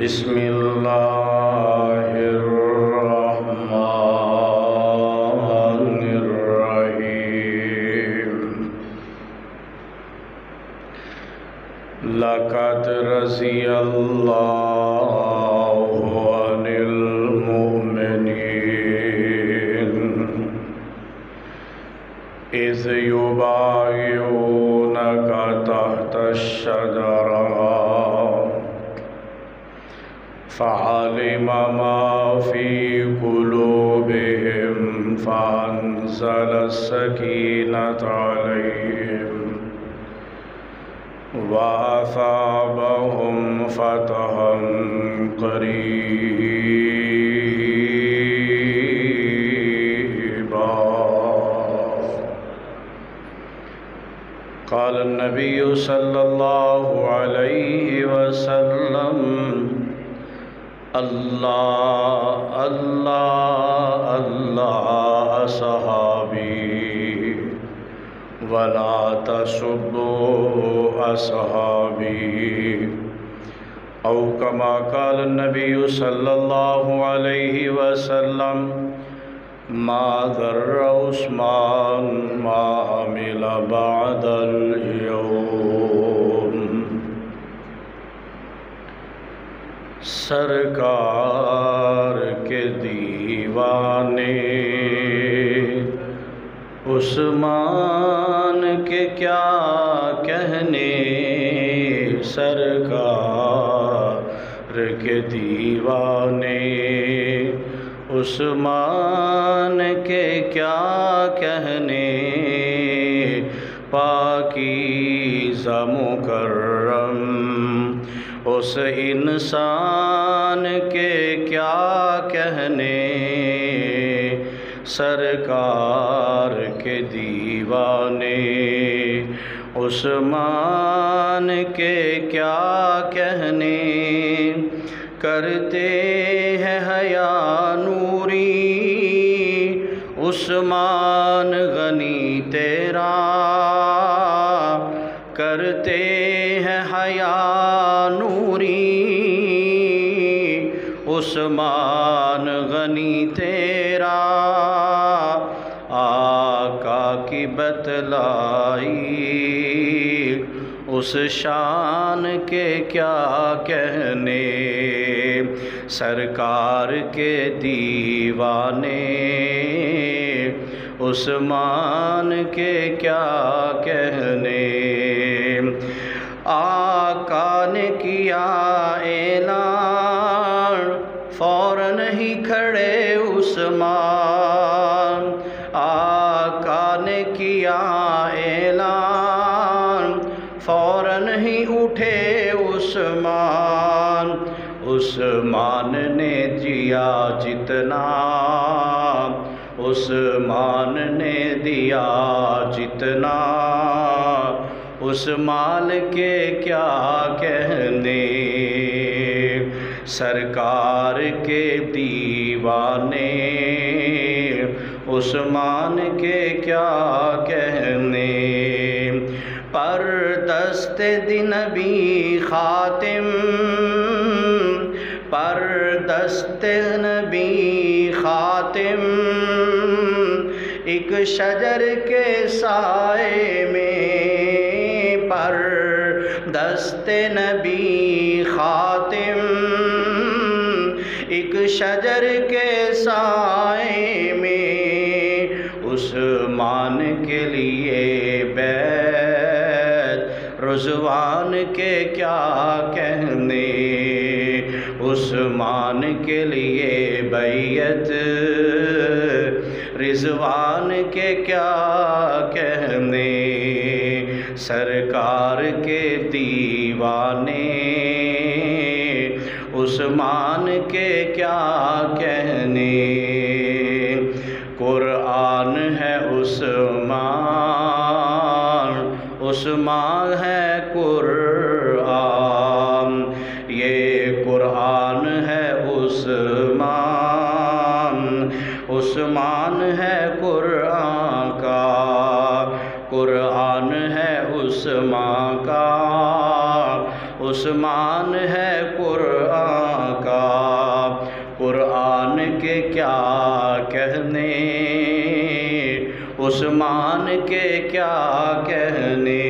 بسم اللہ الرحمن الرحیم لقد رضی اللہ عن المؤمنین اذ یبایعونک تحت الشجرہ فعلم ما في قلوبهم فأنزل السكينة عليهم وأثابهم فتحا قريبا قال النبي صلى الله عليه وسلم اللہ اللہ اللہ اصحابی ولا تسبوا اصحابی او کما قال النبی صلی اللہ علیہ وسلم ما ضر عثمان ما عمل بعد اليوم۔ سرکار کے دیوانے عثمان کے کیا کہنے، سرکار کے دیوانے عثمان کے کیا کہنے، پاکیزہ مکرم اس انسان کے کیا کہنے، سرکار کے دیوانے عثمان کے کیا کہنے، کرتے ہیں حیا نوری عثمان غنی تیرا، کرتے ہیں حیا نوری عثمان غنی تیرا، آقا کی بتلائی اس شان کے کیا کہنے، سرکار کے دیوانے عثمان کے کیا کہنے، آقا نے کیا اعلان فوراً ہی کھڑے عثمان، آقا نے کیا اعلان فوراً ہی اٹھے عثمان، عثمان نے دیا جتنا، عثمان نے دیا جتنا، اس مال کے کیا کہنے، سرکار کے دیوانے عثمان کے کیا کہنے، پر دست نبی خاتم، پر دست نبی خاتم، ایک شجر کے سائے میں، پر دست نبی خاتم، ایک شجر کے سائے میں، عثمان کے لیے بیت رضوان کے کیا کہنے، عثمان کے لیے بیعت رضوان کے کیا کہنے، سرکار کے دیوانے عثمان کے کیا کہنے، قرآن ہے عثمان، عثمان ہے قرآن، یہ قرآن ہے عثمان، عثمان ہے قرآن کا، قرآن ہے عثمان کا، عثمان ہے قرآن عثمان کے کیا کہنے،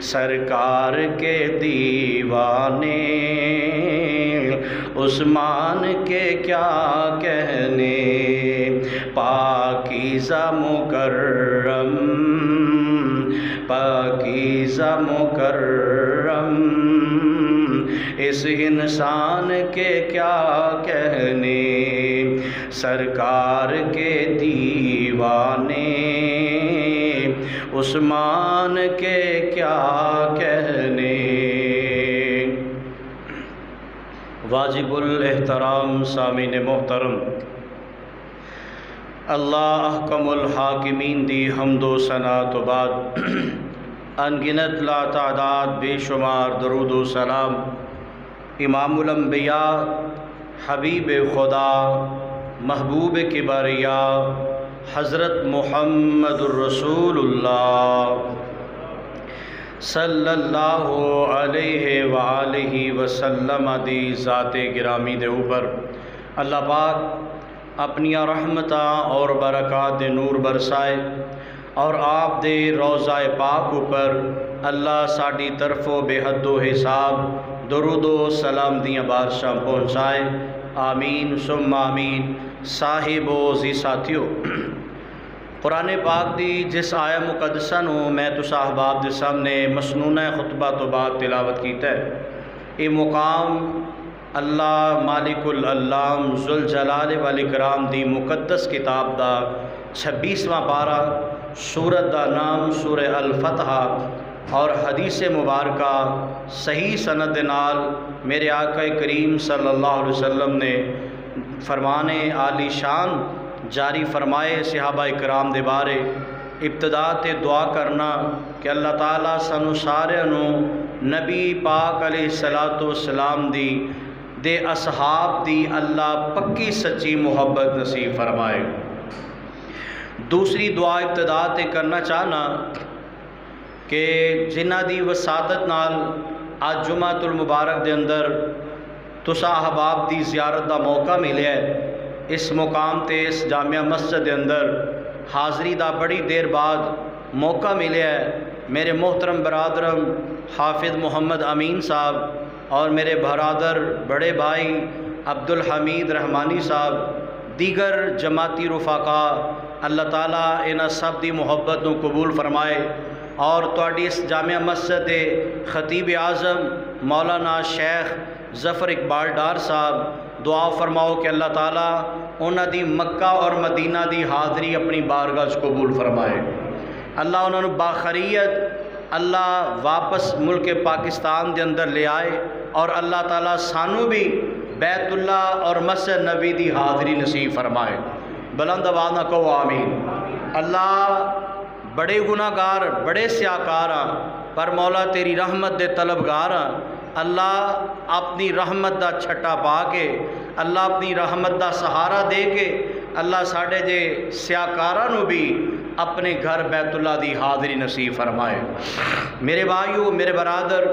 سرکار کے دیوانے عثمان کے کیا کہنے، پاکیزہ مکرم پاکیزہ مکرم اس انسان کے کیا کہنے، سرکار کے دیوانے عثمان کے کیا کہنے۔ واجب الاحترام سامعین محترم، اللہ احکم الحاکمین دی حمد و ثنا تو بعد انگنت لا تعداد بے شمار درود و سلام امام الانبیاء، حبیب خدا، محبوب کبریا حضرت محمد الرسول اللہ صلی اللہ علیہ وآلہ وسلم دی ذات گرامی دے اوپر اللہ پاک اپنی رحمتاں اور برکات دے نور برسائے، اور آپ دے روضہ پاک اوپر اللہ ساڈی طرفوں بے حد و حساب درود و سلام دیاں بارشاں پہنچائے، آمین ثم آمین۔ صاحب و زی ساتھیو، قرآن پاک دی جس آیہ مقدسہ نو میں تو احباب دے سامنے مسنونہ خطبہ تو بعد تلاوت کیتا ہے، یہ مقام اللہ مالک العلام ذوالجلال والاکرام دی مقدس کتاب دا 26واں پارہ، سورت دا نام سورہ الفتح، اور حدیث مبارکہ صحیح سند نال میرے آقا کریم صلی اللہ علیہ وسلم نے فرمان عالی شان جاری فرمائے صحابہ اکرام دے بارے۔ ابتدا تے دعا کرنا کہ اللہ تعالیٰ سانو سارے نو نبی پاک علیہ السلام دی دے اصحاب دی اللہ پکی سچی محبت نصیب فرمائے۔ دوسری دعا ابتدا تے کرنا چاہنا کہ جنہ دی وسادت نال آج جمعۃ المبارک دے اندر تسا احباب دی زیارت دا موقع ملیا ہے، اس مقام تے اس جامعہ مسجد دے اندر حاضری دا بڑی دیر بعد موقع ملیا ہے۔ میرے محترم برادرم حافظ محمد امین صاحب اور میرے برادر بڑے بھائی عبدالحمید رحمانی صاحب، دیگر جماعتی رفقا، اللہ تعالیٰ انہاں سب دی محبت نو قبول فرمائے، اور تواڈی اس جامعہ مسجد دے خطیب اعظم مولانا شیخ ظفر اقبال ڈار صاحب دعا فرماؤ کہ اللہ تعالیٰ انہاں دی مکہ اور مدینہ دی حاضری اپنی بارگاہ قبول فرمائے، اللہ انہاں نو باخریت اللہ واپس ملک پاکستان دے اندر لے آئے، اور اللہ تعالیٰ سانو بھی بیت اللہ اور مسجد نبی دی حاضری نصیب فرمائے۔ بلند آواز نہ کہو آمین۔ اللہ بڑے گناہ گار بڑے سیاکار ہاں، پر مولا تیری رحمت دے طلبگار ہاں، اللہ اپنی رحمت دا چھٹا پا کے، اللہ اپنی رحمت دا سہارا دے کے اللہ ساڑھے جے سیاکاراں نو بھی اپنے گھر بیت اللہ دی حاضری نصیب فرمائے۔ میرے بھائیو، میرے برادر،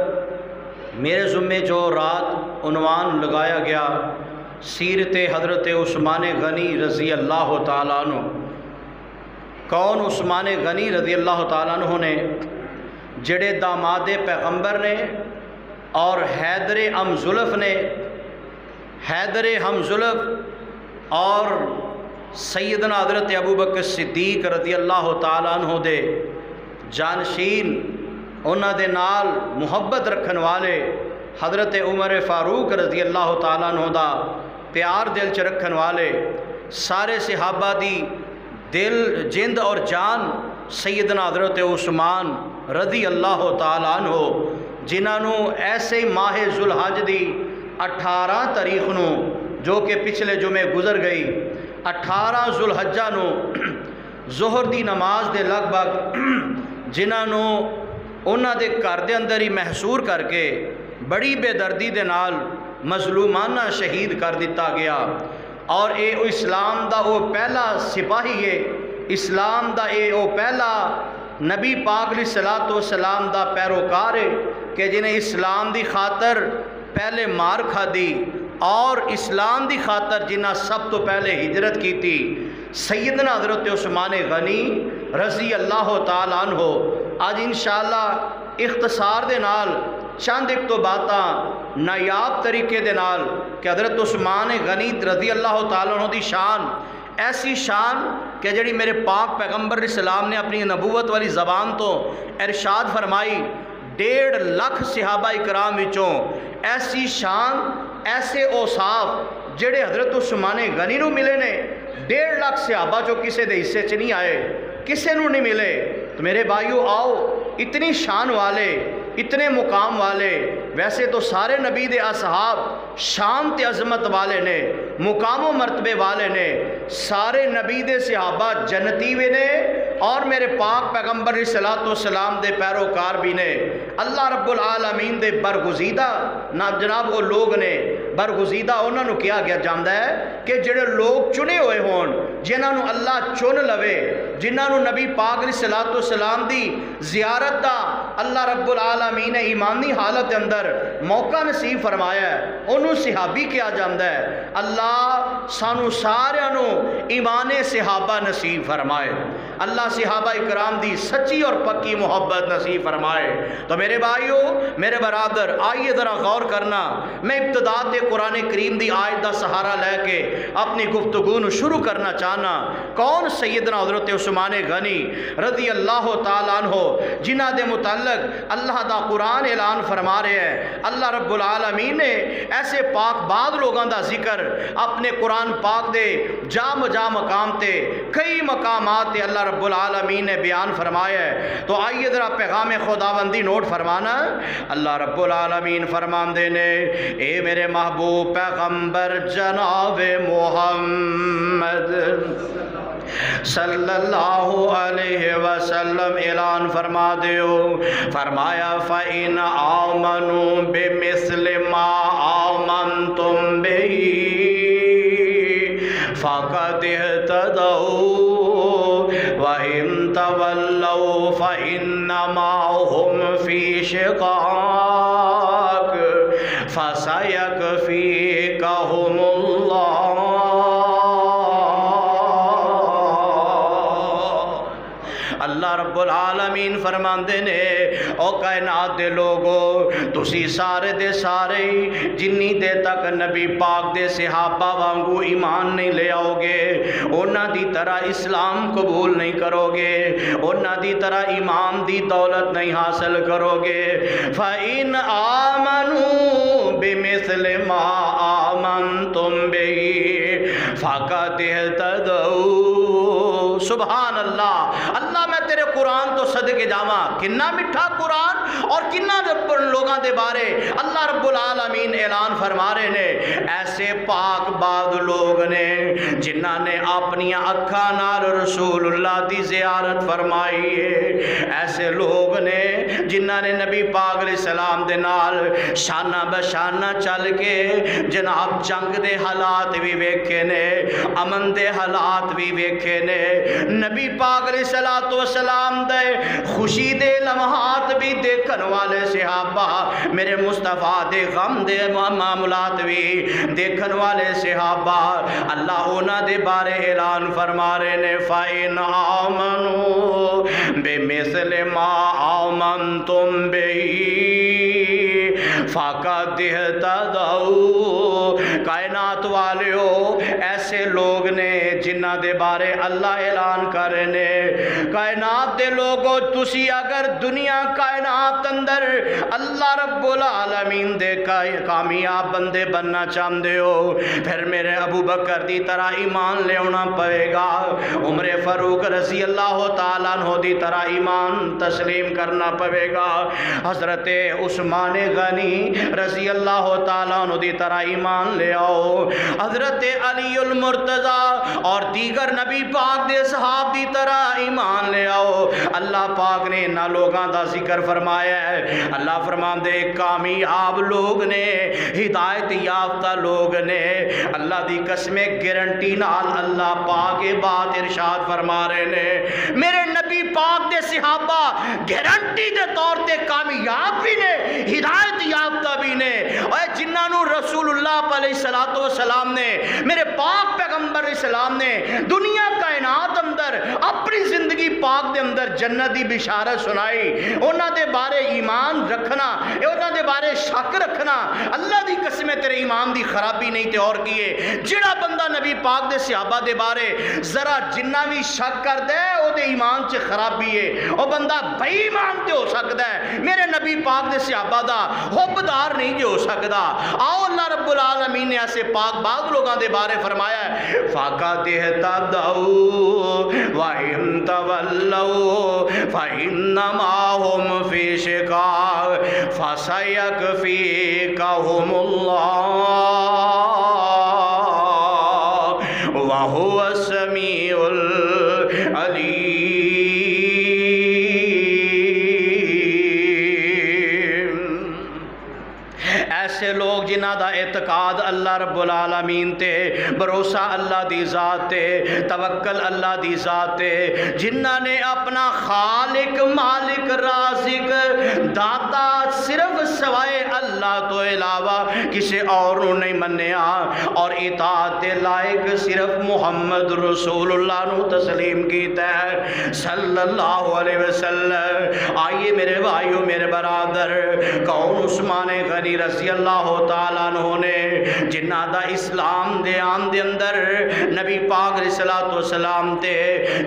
میرے ذمے جو رات عنوان لگایا گیا سیرت حضرت عثمان غنی رضی اللہ تعالیٰ عنہ، کون عثمان غنی رضی اللہ تعالیٰ عنہ نے جڑے داماد پیغمبر نے اور حیدر ہمزلف نے، حیدر ہمزلف اور سیدنا حضرت ابوبکر صدیق رضی اللہ تعالیٰ عنہ دے جانشین، انہاں دے نال محبت رکھن والے حضرت عمر فاروق رضی اللہ تعالیٰ عنہ دا پیار دل چ رکھن والے سارے صحابہ دی دل جند اور جان سیدنا حضرت عثمان رضی اللہ تعالیٰ عنہ، جنہاں نو ایسے ماہ ذوالحج دی 18 تاریخ نو جو کہ پچھلے جمعے گزر گئی، 18 ذوالحجہ نو ظہر دی نماز دے لگ بھگ جنہاں نو انہاں دے گھر دے اندر ہی محصور کر کے بڑی بے دردی دے نال مظلومانہ شہید کر دیتا گیا، اور اے اسلام دا وہ پہلا سپاہی ہے، اسلام دا اے وہ پہلا نبی پاک علیہ السلام دا پیروکار ہے کہ جنہیں اسلام دی خاطر پہلے مار کھا دی، اور اسلام دی خاطر جنہ سب تو پہلے ہجرت کی تھی، سیدنا حضرت عثمان غنی رضی اللہ تعالیٰ عنہ۔ آج انشاءاللہ اختصار دے نال چند ایک تو باتاں نایاب طریقے دے نال کہ حضرت عثمان غنی رضی اللہ تعالیٰ عنہ دی شان ایسی شان کہ جڑی میرے پاک پیغمبر علیہ السلام نے اپنی نبوت والی زبان تو ارشاد فرمائی، 1.5 لاکھ صحابہ اکرام وچوں ایسی شان ایسے اوصاف جڑے حضرت عثمان غنی نو ملے نے 1.5 لاکھ صحابہ جو کسے دے حصے چ نہیں آئے، کسے نو نہیں ملے۔ تو میرے بھائیو آؤ، اتنی شان والے، اتنے مقام والے، ویسے تو سارے نبی دے اصحاب شان تے عظمت والے نے، مقام و مرتبے والے نے، سارے نبی دے صحابہ جنتی بھی نے اور میرے پاک پیغمبر علیہ السلام دے پیروکار بھی نے۔ اللہ رب العالمین دے برگزیدہ جناب وہ لوگ نے، برگزیدہ انہوں نے کیا گیا جاندہ ہے کہ جڑے لوگ چنے ہوئے ہون، جنہوں نے اللہ چن لوے، جنہوں نے نبی پاک علیہ السلام دی زیارت دا اللہ رب العالمین نے ایمانی حالت اندر موقع نصیب فرمایا ہے، انہوں صحابی کیا جاندہ ہے۔ اللہ سانو سارے ایمان صحابہ نصیب فرمائے، اللہ صحابہ اکرام دی سچی اور پکی محبت نصیب فرمائے۔ تو میرے بھائیو، میرے برادر، آئیے ذرا غور کرنا، میں ابتدا تے قرآن کریم دی آیت دا سہارا لے کے اپنی گفتگو نو شروع کرنا چاہنا۔ کون سیدنا حضرت عثمان غنی رضی اللہ تعالیٰ عنہ، جنہ دے متعلق اللہ دا قرآن اعلان فرما رہے ہیں۔ اللہ رب العالمین نے ایسے پاک بعد لوگاں دا ذکر اپنے قرآن پاک دے جا مقام تے کئی مقامات تے اللہ رب العالمین نے بیان فرمایا ہے۔ تو آئیے ذرا پیغام خداوندی نوٹ فرمانا۔ اللہ رب العالمین فرماندے نے، اے میرے محبوب پیغمبر جناب محمد صلی اللہ علیہ وسلم اعلان فرما دیو، فرمایا فَإِنْ آمَنُوا بِمِثْلِ مَا آمَنْتُمْ بِهِ فَقَدِ اهْتَدَوْا وَإِنْ تَوَلَّوْا فَإِنَّمَا هُمْ فِي شِقَاقٍ فَسَيَكْفِيكَهُمُ اللَّهُ۔ اللہ رب العالمین فرماندے نے، او کائنات دے لوگو، تسی سارے دے سارے جنی دے تک نبی پاک دے صحابہ وانگو ایمان نہیں لے آؤ گے، انہاں دی طرح اسلام قبول نہیں کرو گے، انہاں دی طرح ایمان دی دولت نہیں حاصل کرو گے۔ فَإِنْ آمَنُوا بِمِثْلِ مَا آمَنْتُمْ بِهِ فَقَدِ اهْتَدَوْا۔ سبحان اللہ۔ اللہ میں تیرے قرآن تو صدقے جاواں، کنا مٹھا قرآن اور کنا لوگاں دے بارے اللہ رب العالمین اعلان فرما رہے نے۔ ایسے پاک بعد لوگ نے جنہاں نے اپنی اکھاں نال رسول اللہ دی زیارت فرمائی ہے، ایسے لوگ نے جنہاں نے نبی پاک علیہ السلام دے نال شانہ بشانہ چل کے جناب جنگ دے حالات بھی ویکھے نے، امن دے حالات بھی ویکھے نے، نبی پاک علیہ السلام دے خوشی دے لمحات بھی دیکھن والے صحابہ، میرے مصطفیٰ دے غم دے معاملات بھی دیکھن والے صحابہ، اللہ اونا دے بارے اعلان فرما رہے نے، فَإِنْ آمَنُوا بِمِثْلِ مَا آمَنْتُمْ بِهِ فَقَدِ اهْتَدَوْا۔ کائنات والیو، ایسے لوگ نے جنہ دے بارے اللہ اعلان کرنے، کائنات دے لوگو تسی اگر دنیا کائنات اندر اللہ رب العالمین دے کامیاب بندے بننا چاہندے ہو، پھر میرے ابو بکر دی طرح ایمان لے ہونا پڑے گا، عمر فاروق رضی اللہ تعالیٰ عنہ دی طرح ایمان تسلیم کرنا پڑے گا، حضرت عثمان غنی رضی اللہ تعالیٰ عنہ دی طرح ایمان لے آؤ، حضرت علی المرتضی اور دیگر نبی پاک دے صحاب دی طرح ایمان لے آؤ۔ اللہ پاک نے نہ لوگاں دا ذکر فرمایا ہے، اللہ فرمان دے کامیاب لوگ نے، ہدایت یافتہ لوگ نے، اللہ دی قسم گارنٹی نال اللہ پاک بات ارشاد فرما رہے نے، میرے نبی پاک دے صحابہ گارنٹی دے طور تے کامیاب بھی نے، ہدایت یافتہ بھی نے، اور جنہاں نو رسول اللہ علیہ السلام نے میرے پاک پاک پیغمبر اسلام نے دنیا کائنات اندر اپنی زندگی پاک دے اندر جنت دی بشارت سنائی. انہاں دے بارے ایمان رکھنا, انہاں دے بارے شک رکھنا, اللہ دی قسم تیرے ایمان دی خرابی نہیں تے اور کیے. جڑا بندہ نبی پاک دے صحابہ دے بارے ذرا جنہ بھی شک کر دے او دے ایمان چ خرابی ہے, او بندہ بے ایمان تے ہو سکتا ہے, میرے نبی پاک دے صحابہ دا حبدار نہیں جو ہو سکتا. آؤ اللہ رب العالمین نے ایسے پاک بعض لوگاں دے بارے فرمایا ہے فَقَدِ اهْتَدَوْا وَإِن تَوَلَّوْا فَإِنَّمَا هُمْ فِي شِقَاقٍ فَسَيَكْفِيكَهُمُ اللَّهُ وَهُوَ السَّمِيعُ الْعَلِيمُ. ایسے لوگ جنہ دا اعتقاد اللہ رب العالمین تے, بھروسہ اللہ دی ذات تے, توکل اللہ دی ذات تے, جنہ نے اپنا خالق مالک رازق داتا صرف سوائے اللہ تو علاوہ کسی اور نہیں منیا, اور اطاعت دے لائق صرف محمد رسول اللہ نو تسلیم کیتا ہے صلی اللہ علیہ وسلم. آئیے میرے بھائیو میرے برادر, کون عثمان غنی رضی اللہ تعالیٰ عنہ نے جنہ دا اسلام دے آن دے اندر نبی پاک علیہ السلام تے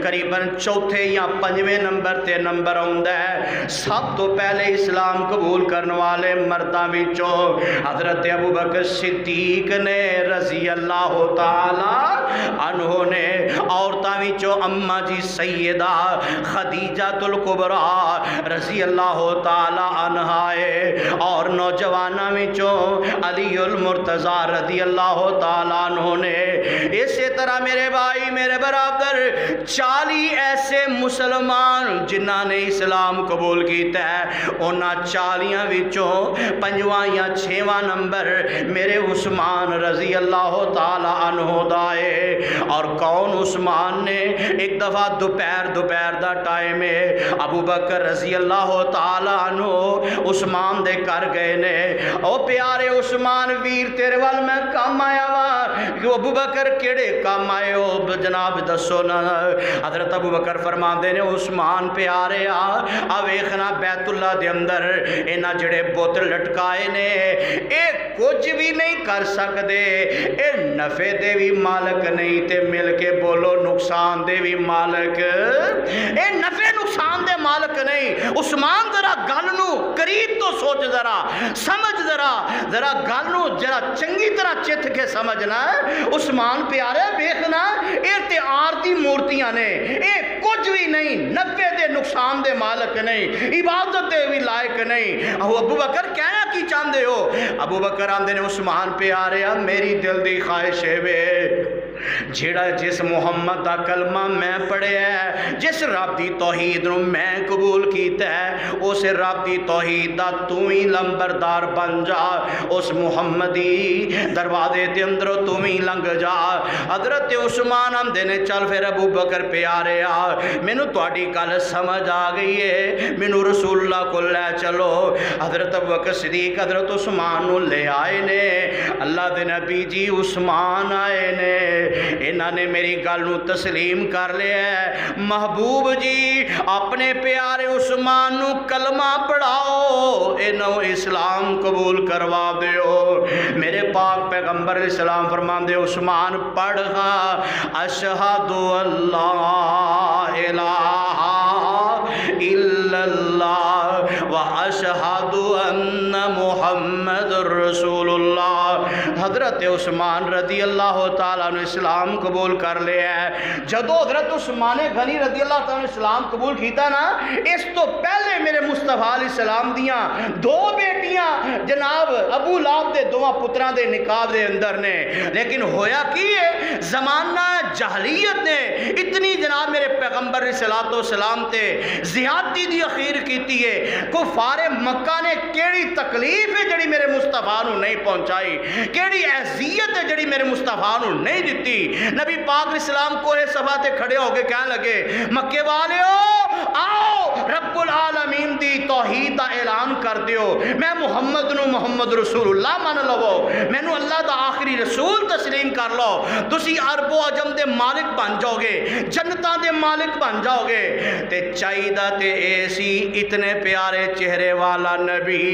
قریباً چوتھے یا پنجویں نمبر تے نمبر ہوندہ ہے. سب تو پہلے اسلام قبول کرنے والے مرداں وچوں حضرت ابو بکر صدیق نے رضی اللہ تعالیٰ عنہ نے, عورتاں وچوں اماں جی سیدہ خدیجہ الکبریٰ رضی اللہ تعالیٰ عنہا ہے, اور نوجواناں وچوں علی المرتضیٰ رضی اللہ تعالیٰ عنہ نے. اسی طرح میرے بھائی میرے برادر 40 ایسے مسلمان جنہاں نے اسلام قبول کیتا ہے, انہاں 40 وچوں 5واں یا 6واں نمبر میرے عثمان رضی اللہ تعالیٰ عنہ دا ہے. اور کون عثمان نے, ایک دفعہ دوپہر دا ٹائم ہے, ابو بکر رضی اللہ تعالیٰ عنہ عثمان دے کر گئے نے, او پیارے عثمان ویر تیرے وال میں کام آیا وا, کہ ابو بکر کیڑے کام آئے ہو جناب دسو نا. حضرت ابو بکر فرماندے نے عثمان پیارے آ ویکھنا بیت اللہ دے اندر اینا جڑے بت لٹکائے نے اے کچھ بھی نہیں کر سکدے, اے نفع دے بھی مالک نہیں تے مل کے بولو نقصان دے بھی مالک, اے نفع نقصان دے مالک نہیں. عثمان ذرا گل نو قریب تو سوچ, ذرا سمجھ, ذرا گل نو ذرا چنگی طرح چت کے سمجھنا. عثمان پیارے ویکھنا اے تے آرتی مورتیاں نے, اے کچھ بھی نہیں, نفع دے نقصان دے مالک نہیں, عبادت دے بھی لائق نہیں. ابو بکر کہنا کی چاہندے ہو؟ ابو بکر آندے نے عثمان پیارے میری دل دی خواہش ہے وے جیڑا جس محمد دا کلمہ میں پڑھے ہے, جس رب دی توحید نو میں قبول کیتا ہے, اس رب دی توحید دا تو ہی لمبردار بن جا, اس محمدی دروازے دے اندر تو ہی لنگ جا. حضرت عثمان آندے نے چل پھر ابو بکر پیارے مینوں تہاڈی گل سمجھ آ گئی ہے, مینوں رسول اللہ کو لے چلو. حضرت ابو بکر صدیق حضرت عثمان نو لے آئے نے, اللہ دے نبی جی عثمان آئے نے, انہاں نے میری گل نو تسلیم کر لیا ہے. محبوب جی اپنے پیارے عثمان نو کلمہ پڑھاؤ, انہوں اسلام قبول کروا دیو. میرے پاک پیغمبر علیہ السلام فرمان دے عثمان پڑھ گا اشہد اللہ الہ الا اللہ و اشہد ان محمد رسول اللہ. حضرت عثمان رضی اللہ تعالیٰ نے اسلام قبول کر لیا ہے. جدو حضرت عثمان غنی رضی اللہ تعالیٰ نے اسلام قبول کیتا نا, اس تو پہلے میرے مصطفیٰ علیہ السلام دیاں 2 بیٹیاں جناب ابو لہب دے 2 پتراں دے نکاح دے اندر نے, لیکن ہویا کی ہے زمانہ جہلیت نے اتنی جناب میرے پیغمبر علیہ السلام تے زیادتی دی اخیر کیتی ہے. کفار مکہ نے کیڑی تکلیف ہے جڑی میرے مصطفیٰ نو نہیں پہنچائی. کیڑی اذیت ہے جڑی میرے مصطفیٰ نو نہیں دیتی۔ نبی پاک علیہ السلام کوہ صفا تے کھڑے ہو کے کہنے لگے مکے والیو آؤ رب العالمین دی توحید دا اعلان کر دیو، میں محمد نو محمد رسول اللہ من لو، میں نو اللہ دا آخری رسول تسلیم کر لو، تسی عرب و عجم دے مالک بن جاؤ گے، جنتاں دے مالک بن جاؤ گے۔ تے چاہیدہ تے ایسی اتنے پیارے چہرے والا نبی،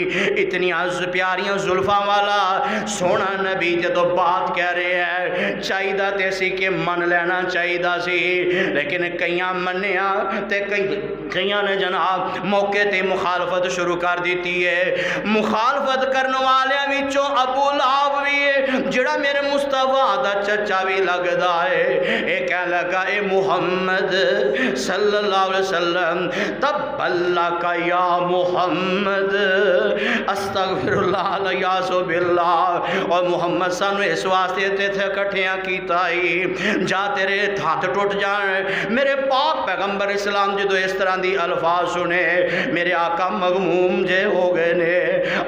اتنی پیاریاں زلفاں والا سونا نبی جدو بات کہہ رہے ہیں چاہیدہ تے سی کہ من لینا چاہیدہ سی، لیکن کئیاں منیا تے کئیاں نے جناب موقع تے مخالفت شروع کر دیتی ہے۔ مخالفت کرنے والے وچوں ابو لہب بھی ہے جڑا میرے مصطفیٰ دا چچا بھی لگدا ہے، اے کہنے لگا اے محمد صلی اللہ علیہ وسلم تبلک یا محمد استغفر اللہ علیہ باللہ، اور محمد سانو اس واسطے تے تھے کٹھیاں کیتا ہی جا تیرے ہاتھ ٹوٹ جان۔ میرے پاک پیغمبر اسلام جدو اس طرح دی الفاظ سنے میرے آقا مغموم جے ہو گئے نے،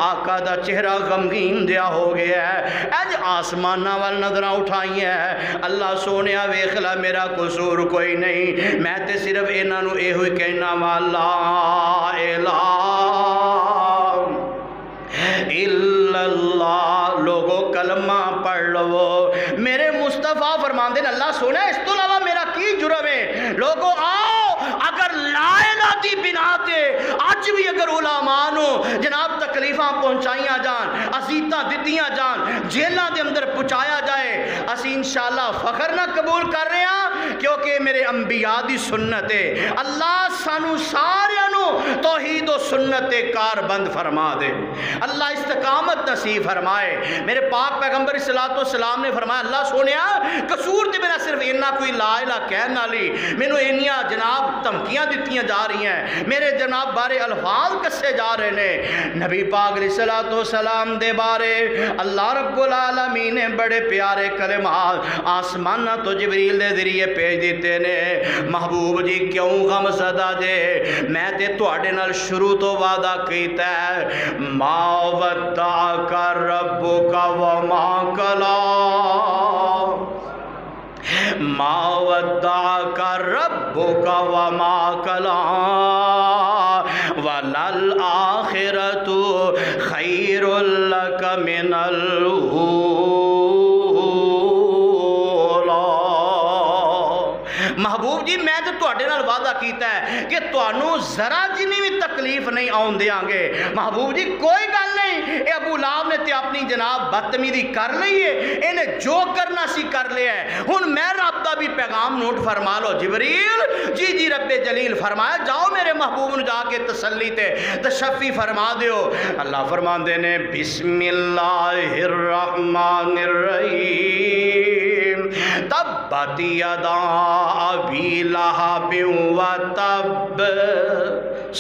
آقا دا چہرہ غمگین دیا ہو گیا ہے۔ اج آسمانہ وال نظرہ اٹھائی ہے، اللہ سونیا ویکھلا میرا قصور کوئی نہیں، میں تے صرف انہاں نو اے ہوئی کہنا والا الہ الا اللہ، لوگوں کلمہ پڑھ لو۔ میرے مصطفیٰ فرماندے ہیں اللہ سونا اس تو علاوہ میرا کی جرم ہے؟ لوگوں آؤ اگر لا الہ دی بنا تے آج بھی اگر علماء نو جناب تکلیفاں پہنچائیاں جان، عزیتاں دتیاں جان، جیلہ دے اندر پہنچایا جائے، اسی انشاءاللہ فخر نہ قبول کر رہے ہیں کیونکہ میرے انبیاء دی سنت ہے۔ اللہ سانو سارے نو توحید و سنت کار بند فرما دے، اللہ استقامت نصیب فرمائے۔ میرے پاک پیغمبر صلی اللہ علیہ وسلم نے فرمایا اللہ سونیا قصور تے میرا صرف انہا کوئی لا الہ کہنا لی، میں نو انہا جناب دھمکیاں دیتیاں جا رہی ہیں، میرے جناب بارے الفاظ کسے جا رہے نے۔ نبی پاک علیہ السلام دے بارے اللہ رب العالمین نے بڑے پیارے کلمات آسمانہ تو جبریل دے ذریعے پیش دیتے نے۔ محبوب جی کیوں غم زدہ جے؟ میں تے تواڈے نال شروع تو وعدہ کیتا ہے ما ودعک ربک وما قلی، ما ودعک ربک وما قلی وللآخرۃ خیر لک من الأولی۔ محبوب جی میں تو تواڈے نال وعدہ کیتا ہے کہ تانوں ذرا جنی بھی تکلیف نہیں آن دیاں گے۔ محبوب جی کوئی گل نہیں، اے ابو لہب نے تے اپنی جناب بدتمیزی کر لئی ہے، انہیں جو کرنا سی کر لیا ہے، ہن میں رب دا بھی پیغام نوٹ فرما لو۔ جبریل جی جی رب جلیل فرمایا جاؤ میرے محبوب نو جا کے تسلی تے تشفی فرما دیو۔ اللہ فرماندے نے بسم اللہ الرحمن الرحیم تبت یدا ابی لہب وتب۔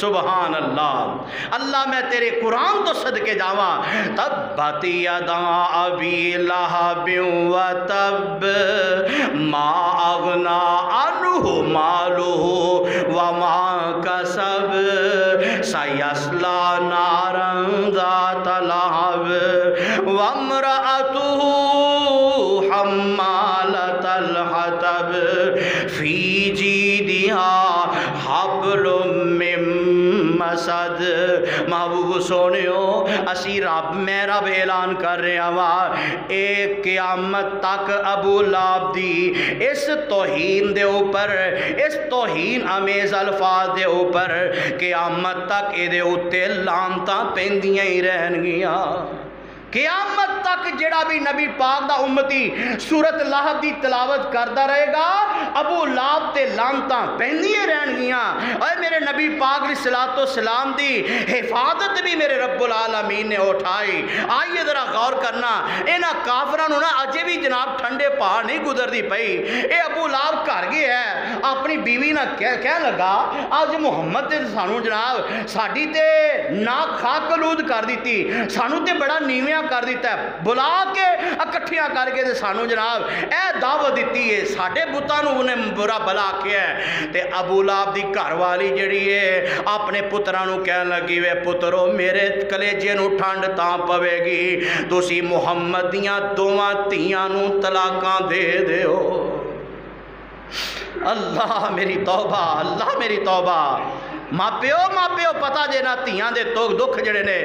سبحان اللہ، اللہ میں تیرے قرآن تو صدقے جاواں، تبت یدا ابی لہب وتب ما اغنا عنہ مالہ وما کسب سیصلی نارا ذات لہب وامرأتہ حمالۃ الحطب فی جیدہا حبل من مسد۔ محبوب سونیو اسی رب میں رب اعلان کر رہے ہیں ایک قیامت تک ابو لہب دی اس توہین دے اوپر، اس توہین امیز الفاظ دے اوپر قیامت تک اے دے اتے لعنتاں پیندیاں ہی رہن گیاں۔ قیامت تک جڑا بھی نبی پاک دا امتی سورت لہب دی تلاوت کردا رہے گا ابو لہب تے لعنتاں پیندیاں رہن گیاں۔ اے میرے نبی پاک علیہ السلام دی حفاظت بھی میرے رب العالمین نے اٹھائی۔ آئیے ذرا غور کرنا، انہاں کافراں نوں نا اجے بھی جناب ٹھنڈے پہاڑ نہیں گزردی پئی۔ اے ابو لہب گھر گیا ہے، اپنی بیوی نہ کہہ لگا آج محمد تے سانو جناب ساڈی تے ناک خاک آلود کر دیتی، سانو تے بڑا نیویاں کر دیتا ہے، بلا کے اکٹھی کٹھیاں کر کے سانو جناب اے دعوت دیتی ہے ساڈے بتاں نوں انہیں برا بلا آکھیا ہے تے ابو لہب دی گھر والی جڑی ہے اپنے پتراں نوں کہن لگی وے پترو میرے کلیجے نوں ٹھنڈ تاں پوے گی تسی محمد دیاں دوواں تیاں نوں طلاقاں دے دیو اللہ میری توبہ اللہ میری توبہ ماپیو پتہ جے نہ تیاں دے دکھ جڑے نے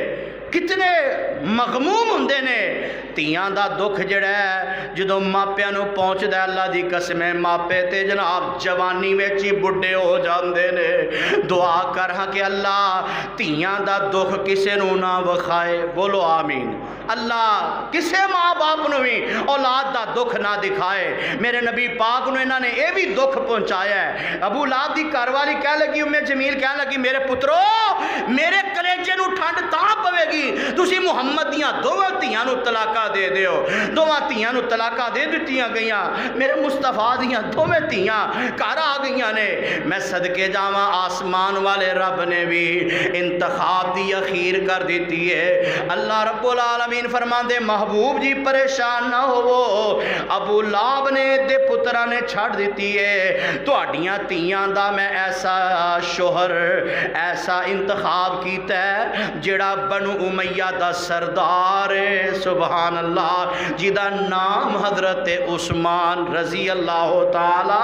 کتنے مغموم ہوندے نے تیاں دا دکھ جڑا ہے جدوں ماپیاں نوں پہنچدا ہے اللہ دی قسم ہے ماپے تے جناب جوانی وچ ہی بڈھے ہو جاندے نے دعا کر ہاں کہ اللہ تیاں دا دکھ کسے نوں نہ وکھائے بولو آمین اللہ کسے ماں باپ نوں بھی اولاد دا دکھ نہ دکھائے میرے نبی پاک نوں انہاں نے اے بھی دکھ پہنچایا ہے ابو لہب دی گھر والی کہہ لگی ام جمیل کہہ لگی میرے پترو میرے کلیجے نوں ٹھنڈ تاں پوے گی تسی محمد دیاں دوواں تیاں نوں طلاقاں دے دیو دوواں تیاں نوں طلاقاں دے دتیاں گئیاں میرے مصطفیٰ دیاں دوویں تیاں گھر آ گئیاں نے میں صدقے جاواں آسمان والے رب نے بھی انتخاب دی اخیر کر دیتی ہے اللہ رب العالمین فرماندے محبوب جی پریشان نہ ہوو ابو لہب نے دے پتراں نے چھڑ دیتی ہے تہاڈیاں تیاں دا میں ایسا شوہر ایسا انتخاب کیتا ہے جڑا بنو امیہ دا سردار ہے سبحان اللہ جدا نام حضرت عثمان رضی اللہ تعالی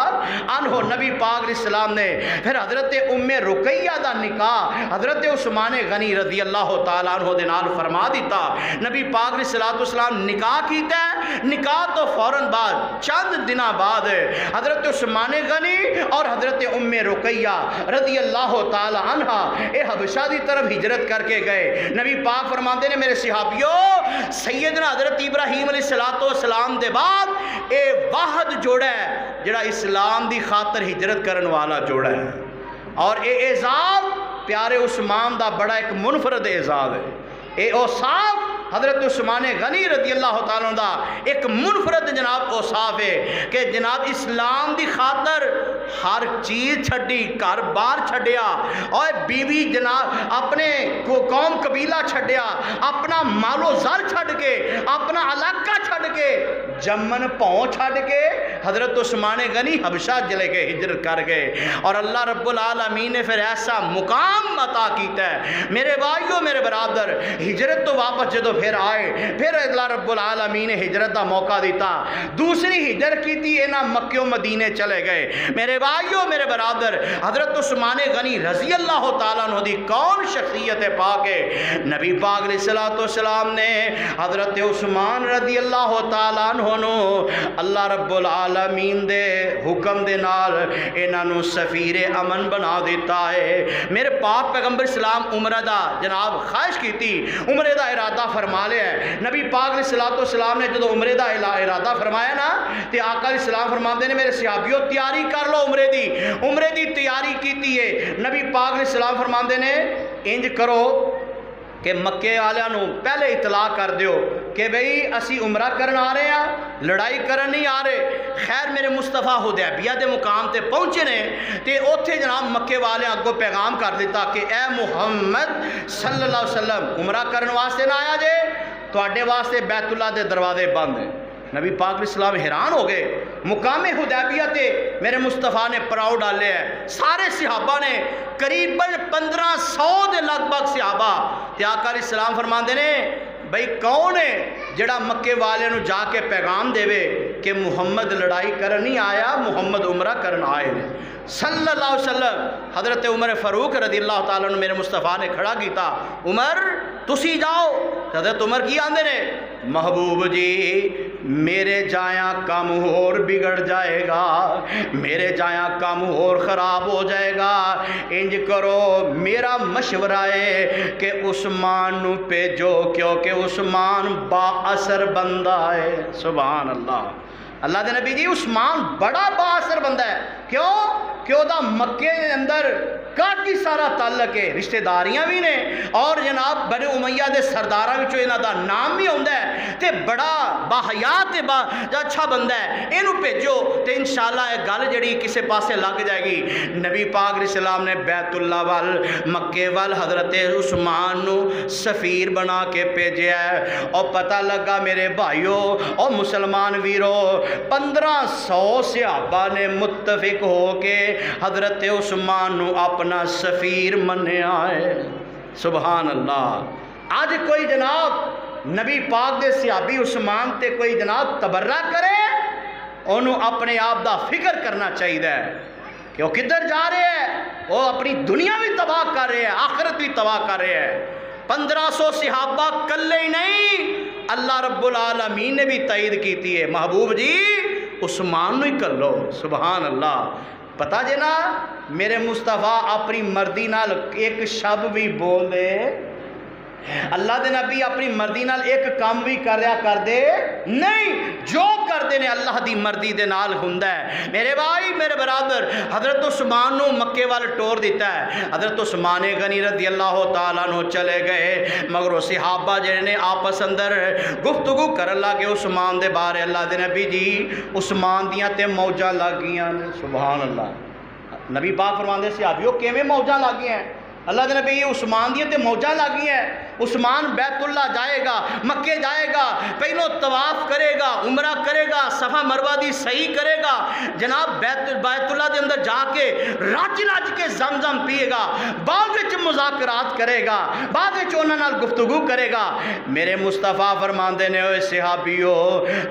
عنہ نبی پاک علیہ السلام نے پھر حضرت ام رقیہ دا نکاح حضرت عثمان غنی رضی اللہ تعالی عنہ دے نال فرما دیتا نبی پاک علیہ السلام نکاح کیتا ہے نکاح تو فوراً بعد چند دنہ بعد حضرت عثمان غنی اور حضرت ام رقیہ رضی اللہ تعالی عنہ اے حبشہ دی طرف ہجرت کر کے گئے نبی پاک فرماتے نے میرے صحابیوں سیدنا حضرت ابراہیم علیہ السلام دے بعد اے واحد جوڑا ہے جڑا اسلام دی خاطر ہجرت کرن والا جوڑا ہے اور اے اعزاز پیارے عثمان دا بڑا ایک منفرد اعزاز ہے اے اوصاف حضرت عثمان غنی رضی اللہ تعالیٰ دا ایک منفرد جناب اوصاف ہے کہ جناب اسلام دی خاطر ہر چیز چھڑی گھر بار چھڑیا اور بیوی جناب اپنے قوم قبیلہ چھڑیا اپنا مال و زر چھڑ کے اپنا علاقہ چھڑ کے جمن پاؤں چھڑ کے حضرت عثمان غنی حبشہ چلے گئے ہجرت کر گئے اور اللہ رب العالمین نے پھر ایسا مقام عطا کیتا ہے میرے بھائیوں میرے برادر ہجرت تو واپس جدو پھر آئے پھر اللہ رب العالمین نے ہجرت دا موقع دیتا دوسری ہجرت کی تھی اینا مکہ و مدینے چلے گئے میرے بھائیوں میرے برادر حضرت عثمان غنی رضی اللہ تعالیٰ عنہ دی کون شخصیت پاک ہے نبی پاک علیہ السلام نے حضرت عثمان رضی اللہ تعالیٰ عنہ اللہ رب العالمین دے حکم دے نال انہاں نوں سفیر امن بنا دیتا ہے میرے پاک پیغمبر اسلام عمرہ دا جناب خواہش کی تھی عمرے دا ارادہ فرما لیا ہے نبی پاک علیہ السلام نے جدو عمرے دا ارادہ فرمایا نا تے آقا علیہ السلام فرماتے نے میرے صحابیوں تیاری کر لو عمرے دی تیاری کیتی ہے نبی پاک علیہ السلام فرماتے نے انج کرو کہ مکے والیاں نوں پہلے اطلاع کر دیو کہ بھئی اسی عمرہ کرن آ رہے ہیں لڑائی کرن نہیں آ رہے خیر میرے مصطفیٰ حدیبیہ دے مقام تے پہنچے نے تے اوتھے جناب مکے والیاں کو پیغام کر دیتا کہ اے محمد صلی اللہ علیہ وسلم عمرہ کرن واسطے نہ آیا جے تواڈے واسطے بیت اللہ دے دروازے بند ہیں نبی پاک علیہ السلام حیران ہو گئے مقام حدیبیہ تے میرے مصطفیٰ نے پراؤ ڈالے ہیں سارے صحابہ نے قریباً 1500 دے لگ بھگ صحابہ تے آقا علیہ السلام فرماندے نے بھئی کون ہے جڑا مکے والے نو جا کے پیغام دے وے کہ محمد لڑائی کرن نہیں آیا محمد عمرہ کرن آئے نے صلی اللہ علیہ وسلم حضرت عمر فاروق رضی اللہ تعالیٰ عنہ میرے مصطفیٰ نے کھڑا کیتا عمر تسی جاؤ حضرت عمر کی آندے نے محبوب جی میرے جایاں کام اور بگڑ جائے گا میرے جایاں کام اور خراب ہو جائے گا انج کرو میرا مشورہ ہے کہ عثمان نو بھیجو کیونکہ عثمان با اثر بندہ ہے سبحان اللہ اللہ دے نبی جی عثمان بڑا با اثر بندہ ہے کیوں دا مکے اندر کافی سارا تعلق ہے، رشتہ داریاں بھی نے اور جناب بنی امیہ دے سرداراں وچوں انہاں دا نام بھی ہوندا ہے تے بڑا باحیات تے اچھا بندہ ہے، اینو بھیجو تے انشاءاللہ یہ گل جڑی کسے پاسے لگ جائے گی۔ نبی پاک علیہ السلام نے بیت اللہ وال مکے وال حضرت عثمان نو سفیر بنا کے بھیجیا ہے، اور پتہ لگا میرے بھائیو اور مسلمان ویرو 1500 صحابہ نے متفق ہو کے حضرت عثمان نو اپنا سفیر منیا ہے۔ سبحان اللہ۔ آج کوئی جناب نبی پاک دے صحابی عثمان تے کوئی جناب تبرہ کرے، انہوں اپنے آپ دا فکر کرنا چاہیے کہ وہ کدھر جا رہے ہیں، وہ اپنی دنیا بھی تباہ کر رہے ہیں، آخرت بھی تباہ کر رہے ہیں۔ 1500 صحابہ کلے ہی نہیں، اللہ رب العالمین نے بھی تائید کیتی ہے، محبوب جی عثمان نو ہی کر لو۔ سبحان اللہ۔ پتا جے نا میرے مصطفیٰ اپنی مردی نال ایک شب بھی بول دے، اللہ دے نبی اپنی مردی نال ایک کام بھی کریا کر دے نہیں، جو کر دے نے اللہ دی مردی دے نال ہوندا ہے۔ میرے بھائی میرے برادر، حضرت عثمان نو مکے وال ٹور دیتا ہے، حضرت عثمان غنی رضی اللہ تعالیٰ عنہ چلے گئے، مگر صحابہ جڑے نے آپس اندر گفتگو کرن لگے عثمان دے بارے۔ اللہ دے نبی جی عثمان دیاں تے موجاں لگ گئیاں نے۔ سبحان اللہ۔ نبی پاک فرماندے صحابیوں کیویں موجاں لگ گئیاں؟ اللہ دے نبی عثمان دیاں تے موجاں لگ گئیاں۔ عثمان بیت اللہ جائے گا، مکے جائے گا، پہلو طواف کرے گا، عمرہ کرے گا، صفا مروہ دی صحیح کرے گا، جناب بیت اللہ دے اندر جا کے رج رج کے زمزم پیے گا، بعد وچ مذاکرات کرے گا، بعد وچ انہاں نال گفتگو کرے گا۔ میرے مصطفیٰ فرماندے نے اوے صحابیو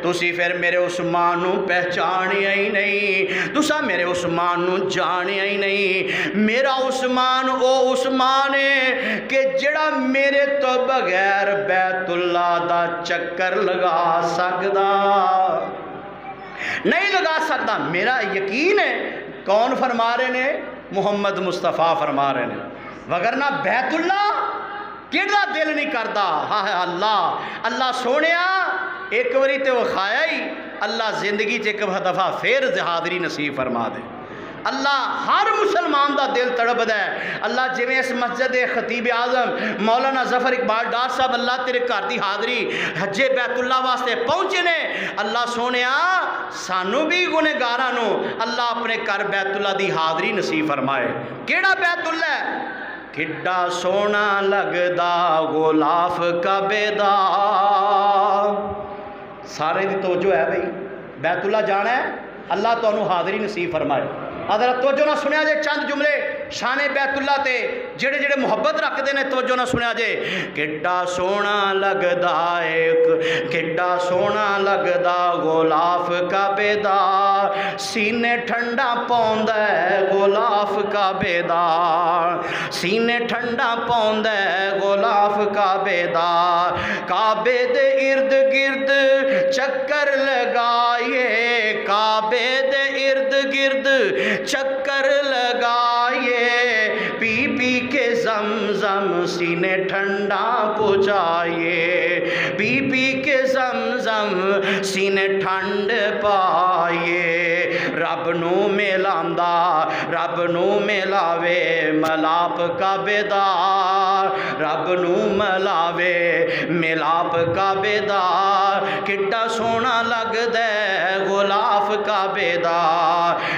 تسی پھر میرے عثمان نو پہچانیا ہی نہیں، تسا میرے عثمان نو جانیا ہی نہیں۔ میرا عثمان او عثمان ہے کہ جڑا میرے تو بغیر بیت اللہ دا چکر لگا سکدا نہیں، لگا سکتا۔ میرا یقین ہے۔ کون فرما رہے نے؟ محمد مصطفیٰ فرما رہے نے، وگرنہ بیت اللہ کیڑا دل نہیں کرتا۔ ہاں اللہ اللہ سونیا ایک وری تے وہ کھایا ہی، اللہ زندگی چ ایک دفعہ پھر حاضری نصیب فرما دے۔ اللہ ہر مسلمان دا دل تڑپ ہے۔ اللہ جویں اس مسجد خطیب اعظم مولانا ظفر اقبال ڈار صاحب اللہ تیرے گھر دی حاضری حج بیت اللہ واسطے پہنچے نے، اللہ سونیا سانو بھی گنہگاراں نو اللہ اپنے گھر بیت اللہ دی حاضری نصیب فرمائے۔ کیڑا بیت اللہ ہے؟ کڈا سونا لگدا غلاف کعبے دا۔ سارے دی توجہ ہے بھئی، بیت اللہ جانا ہے، اللہ تو انہوں حاضری نصیب فرمائے۔ حضرت توجہ نہ سنیا جے چند جملے شان بیت اللہ تے جڑے جڑے محبت رکھ دے نے، توجہ نہ سنیا جے۔ کڈا سونا لگدا ایک، کڈا سونا لگدا غلاف کعبے دا، سینے ٹھنڈا پوندا ہے غلاف کعبے دا، سینے ٹھنڈا پوندا ہے غلاف کعبے دا، کعبے دے ارد گرد چکر لگائے، کعبے دے ارد گرد چکر لگائے، پی پی کے زمزم سینے ٹھنڈا پہنچائے، پی پی کے زمزم سینے ٹھنڈ پائے۔ رب نو ملاندا رب نو ملاوے ملاپ کعبے دا، رب نو ملاوے ملاپ کعبے دا، کڈا سونا لگدا ہے غلاف کعبے دا،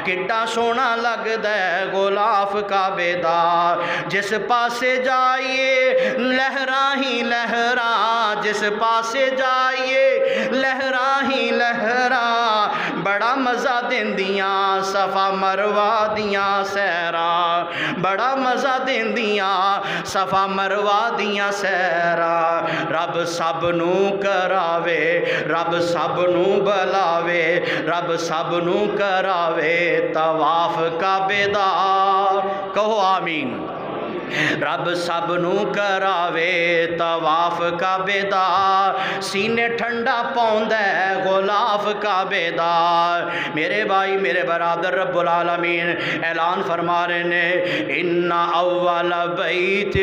کڈا سونا لگدا ہے غلاف کعبے دا، جس پاسے جائیے لہراں ہی لہراں، جس پاسے جائیے لہراں ہی لہراں، بڑا مزہ دیندیاں صفا مروہ دیاں سیراں، بڑا مزہ دیندیاں صفا مروہ دیاں سیراں۔ رب سب نو کراوے، رب سب نو بلاوے، رب سب نو کراوے طواف کعبے دا، کہو آمین۔ رب سب نو کراوے طواف کعبے دا، سینے ٹھنڈا پوندا ہے غلاف کعبے دا۔ میرے بھائی میرے برادر رب العالمین اعلان فرما رہے نے، ان اول بیت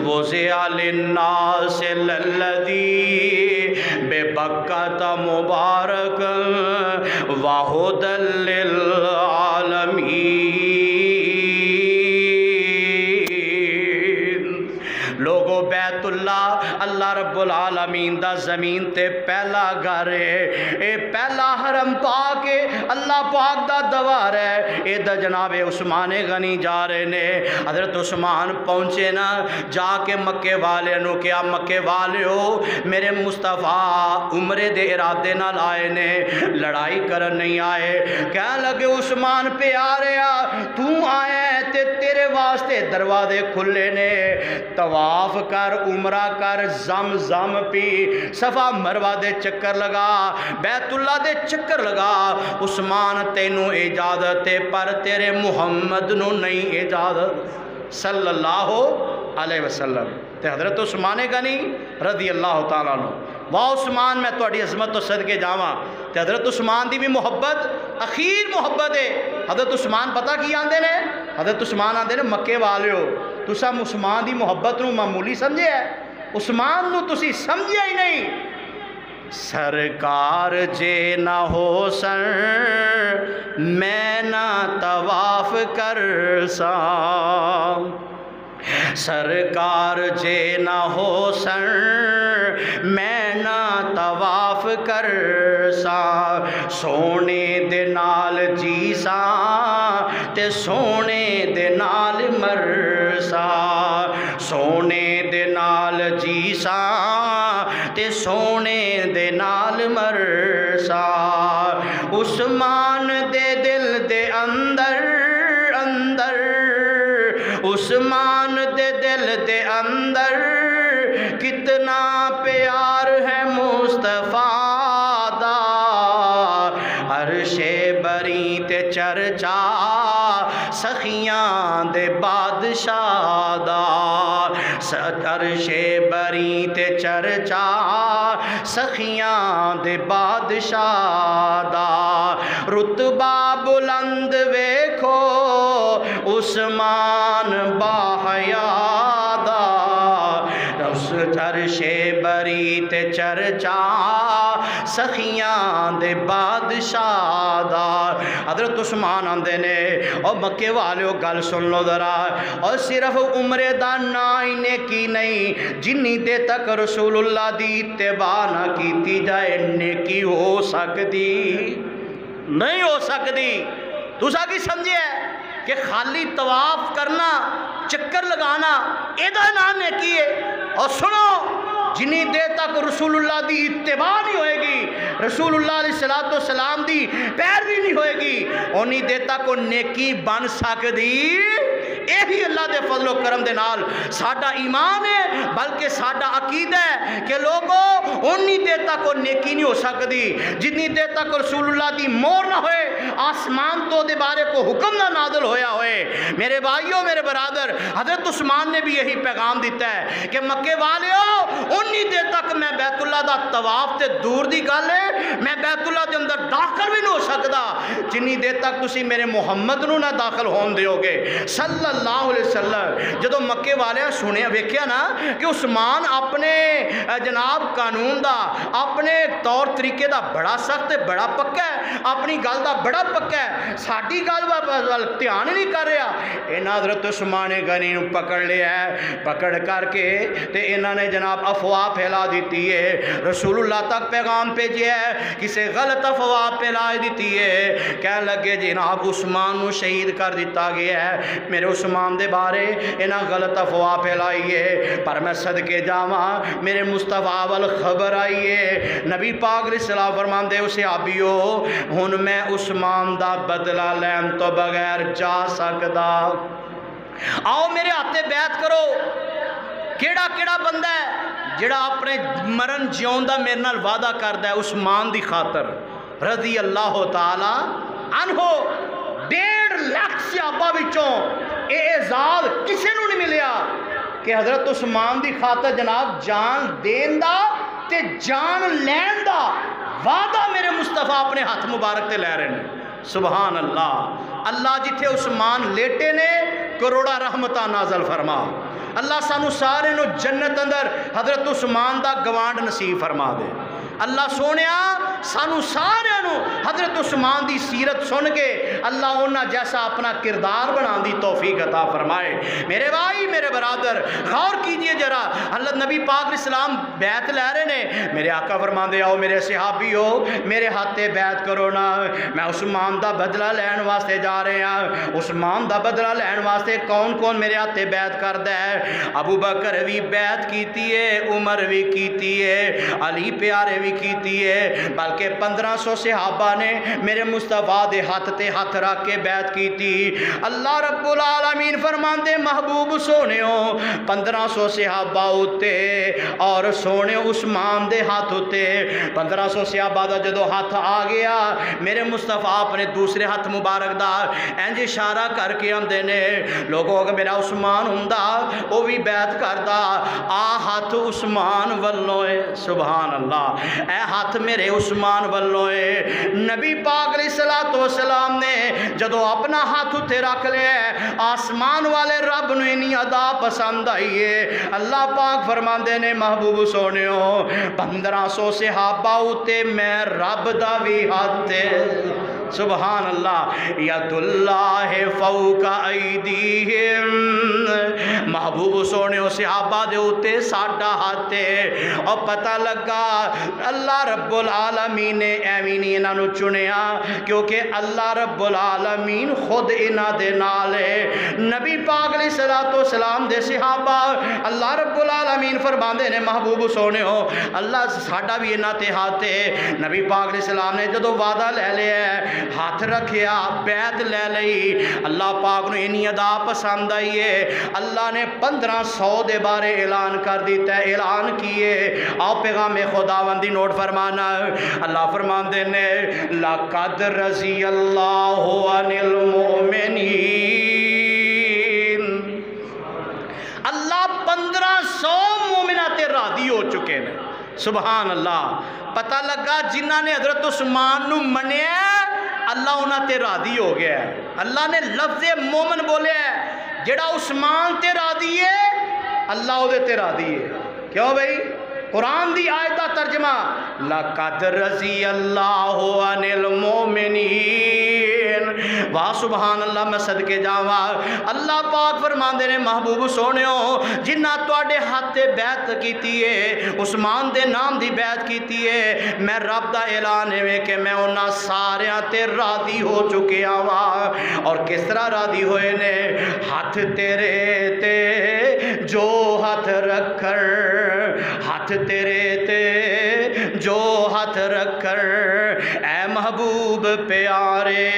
وضع للناس للذی ببکۃ مبارک وہدی للعالمین۔ اللہ رب العالمین دا زمین تے پہلا گھر ہے، اے پہلا حرم پاک ہے، اللہ پاک دا دوار ہے، اے دا جناب عثمان غنی جا رہے نے۔ حضرت عثمان پہنچے نا، جا کے مکے والے نو کیا مکے والے ہو، میرے مصطفیٰ عمرے دے ارادے نال آئے نے، لڑائی کرن نہیں آئے۔ کہنے لگے عثمان پہ آ رہے تو آئے تے تیرے واسطے دروازے کھلے نے، طواف کر، عمرہ کر، زم پی، صفا مروہ دے چکر لگا، بیت اللہ دے چکر لگا۔ عثمان تینوں اجازت ہے پر تیرے محمد نو نہیں اجازت صلی اللہ علیہ وسلم۔ تے حضرت عثمان غنی رضی اللہ تعالیٰ عنہ، واہ عثمان میں تہاڈی عظمت تو صدقے جاواں۔ تے حضرت عثمان دی بھی محبت اخیر محبت ہے۔ حضرت عثمان پتہ کی آندے نے؟ حضرت عثمان آندے نے مکے والے ہو تساں عثمان دی محبت نو معمولی سمجھے ہے، عثمان نو تسی سمجھے ہی نہیں۔ سرکار جے نہ ہو سر میں نہ طواف کر ساں، سرکار جے نہ ہو سر میں نہ طواف کر ساں، سونے دے نال جی ساں تے سونے دے نال مر ساں، سونے دے نال جی ساں تے سونے دے نال مر ساں۔ عثمان دے دل دے اندر اندر، عثمان دے دل دے اندر کتنا پیار ہے مصطفیٰ دا، عرش بری تے چرچا سخیاں دے بادشاہ دا، عرش بری تے چرچا سخیاں دے بادشاہ دا، رتبہ بلند ویکھو عثمان باحیا دا، اس عرش بری تے چرچا سخیاں دے بادشاہ دا۔ حضرت عثمان آندے نے اور مکے والے گل سن لو ذرا، اور صرف عمرے دا نا ہی نیکی نہیں، جنی دے تک رسول اللہ دی اتباع نہ کیتی جائے نیکی ہو سکتی نہیں ہو سکتی۔ تسا کی سمجھے ہے کہ خالی طواف کرنا، چکر لگانا ایدہ نام نیکی ہے؟ اور سنو، جنی دیر تک رسول اللہ دی اتباع نہیں ہوئے گی، رسول اللہ علیہ السلام دی پیروی نہیں ہوئے گی، انہی دیر تک وہ نیکی بن سکتی۔ یہی اللہ دے فضل و کرم دے نال ساڈا ایمان ہے، بلکہ ساڈا عقیدہ ہے کہ لوگوں انہی دیر تک وہ نیکی نہیں ہو سکتی جتنی دیر تک رسول اللہ دی مور نہ ہوئے، آسمان تو دے بارے کو حکم نہ نازل ہویا ہوئے۔ میرے بھائیوں، میرے برادر، حضرت عثمان نے بھی یہی پیغام دیتا ہے کہ مکے والیو انہی دیر تک میں بیت اللہ دا طواف تے دور دی گل ہے، میں بیت اللہ دے اندر داخل بھی نہیں ہو سکتا جنی دیر تک تسی میرے محمد نو نہ داخل ہون دیو گے صلی اللہ علیہ وسلم۔ جدو مکے والے سنے ویکھیا نا کہ عثمان اپنے جناب قانون دا، اپنے طور طریقے دا بڑا سخت ہے، بڑا پکا ہے، اپنی گل دا بڑا پکا ہے، ساڈی گل ول دھیان نہیں کر رہا، انہاں حضرت عثمان غنی نو پکڑ لیا ہے، پکڑ کر کے تے انہاں نے جناب افواہ پھیلا دیتی ہے، رسول اللہ تک پیغام بھیجیا ہے، کسے غلط افواہ پھیلا دیتی ہے، کہنے لگے جناب عثمان نو شہید کر دیتا گیا ہے، میرے عثمان دے بارے انہاں غلط افواہ پھیلائی ہے، پر میں صدقے جاواں میرے مصطفیٰ وال خبر آئی ہے، نبی پاک علیہ السلام فرماندے اسے آبیو ہن میں عثمان دا بدلہ لین تو بغیر جا سکدا، آؤ میرے ہاتھے بیعت کرو۔ کیڑا کیڑا بندہ ہے جڑا اپنے مرن جیون دا میرے نال وعدہ کردا ہے عثمان دی خاطر رضی اللہ تعالی عنہ؟ 1.5 لاکھ صحابہ وچوں اے اعزاز کسے نو نہیں ملیا کہ حضرت عثمان دی خاطر جناب جان دین دا تے جان لین دا وعدہ میرے مصطفیٰ اپنے ہاتھ مبارک تے لے رہے ہیں۔ سبحان اللہ، اللہ جتھے عثمان لیٹے نے کروڑا رحمتہ نازل فرما، اللہ سانو سارے نو جنت اندر حضرت عثمان دا گوانڈ نصیب فرما دے، اللہ سونیا سانو سارے نو حضرت عثمان دی سیرت سن کے اللہ انہاں جیسا اپنا کردار بنا دی توفیق عطا فرمائے۔ میرے بھائی میرے برادر غور کیجئے ذرا، حضرت نبی پاک علیہ السلام بیعت لے رہے نے، میرے آقا فرماندے آؤ میرے صحابی ہو میرے ہاتھے بیعت کرو نا، میں عثمان دا بدلہ لین واسطے جا رہے ہیں۔ عثمان دا بدلہ لین واسطے کون کون میرے ہاتھے بیعت کردہ ہے؟ ابو بکر بھی بیعت کیتی ہے، عمر بھی کیتی ہے، علی پیارے بھی کیتی ہے، بلکہ 1500 صحابہ نے میرے مصطفیٰ دے ہاتھ تے ہاتھ رکھ کے بیعت کیتی۔ اللہ رب العالمین فرماندے محبوب سونے ہو 1500 صحابہ ہوتے اور سونے عثمان دے ہاتھ ہوتے، 1500 صحابہ دا جدو ہاتھ آ گیا میرے مصطفیٰ اپنے دوسرے ہاتھ مبارک دا انج اشارہ کر کے آندے نے لوگوں اگر میرا عثمان ہوندا وہ بھی بیعت کردا، آ ہاتھ عثمان واللوئے، سبحان اللہ، اے ہاتھ میرے عثمان واللوئے۔ نبی پاک علیہ السلام نے جدو اپنا ہاتھ اتھے رکھ لے آسمان والے رب نو انہی ادا پسند آئیے، اللہ پاک فرماندے نے محبوب سونے ہو 1500 صحابہ ہوتے میں رب دا بھی ہاتھ، سبحان اللہ، ید اللہ فوق ایدیہم، محبوب سونے ہو صحابہ دے ہوتے ساڑھا ہاتھے، اور پتہ لگا اللہ رب العالمین نے ایمین انہاں نو چنیا کیونکہ اللہ رب العالمین خود انہاں دے نالے۔ نبی پاک علیہ السلام دے صحابہ اللہ رب العالمین فرماندے نے محبوب سونے ہو اللہ ساڑھا بھی انہاں تے ہاتھے۔ نبی پاک علیہ السلام نے جدو وعدہ لے لیا ہاتھ رکھیا بیعت لے لئی، اللہ پاک نے انہی ادا پسند آئیے، اللہ نے 1500 دے بارے اعلان کر دیتا ہے، اعلان کیے، آؤ پیغام خداوندی نوٹ فرمانا، اللہ فرمان دینے لَقَدْ رَضِيَ اللَّهُ عَنِ الْمُؤْمِنِينَ، اللہ 1500 مومنات راضی ہو چکے ہیں، سبحان اللہ۔ پتہ لگا جنہ نے حضرت عثمان نو منیا اللہ انہاں تے راضی ہو گیا ہے، اللہ نے لفظ مومن بولے ہے، جڑا عثمان تے راضی ہے اللہ او دے تے راضی ہے۔ کیوں بھئی؟ قرآن دی آیت دا ترجمہ لَقَدْ رَضِيَ اللَّهُ عَنِ الْمُؤْمِنِينَ، واہ سبحان اللہ، میں صدقے جاواں اللہ پاک فرماندے نے محبوب سونےو جنہ تواڈے ہاتھ بیعت کیتی ہے عثمان دے نام دی بیعت کیتی ہے، میں رب دا اعلان ہے کہ میں انہاں ساریاں تے راضی ہو چکے آواں۔ اور کس طرح راضی ہوئے نے؟ ہاتھ تیرے تے جو ہاتھ رکھ کر، ہاتھ تیرے تے جو ہاتھ رکھ کر اے محبوب پیارے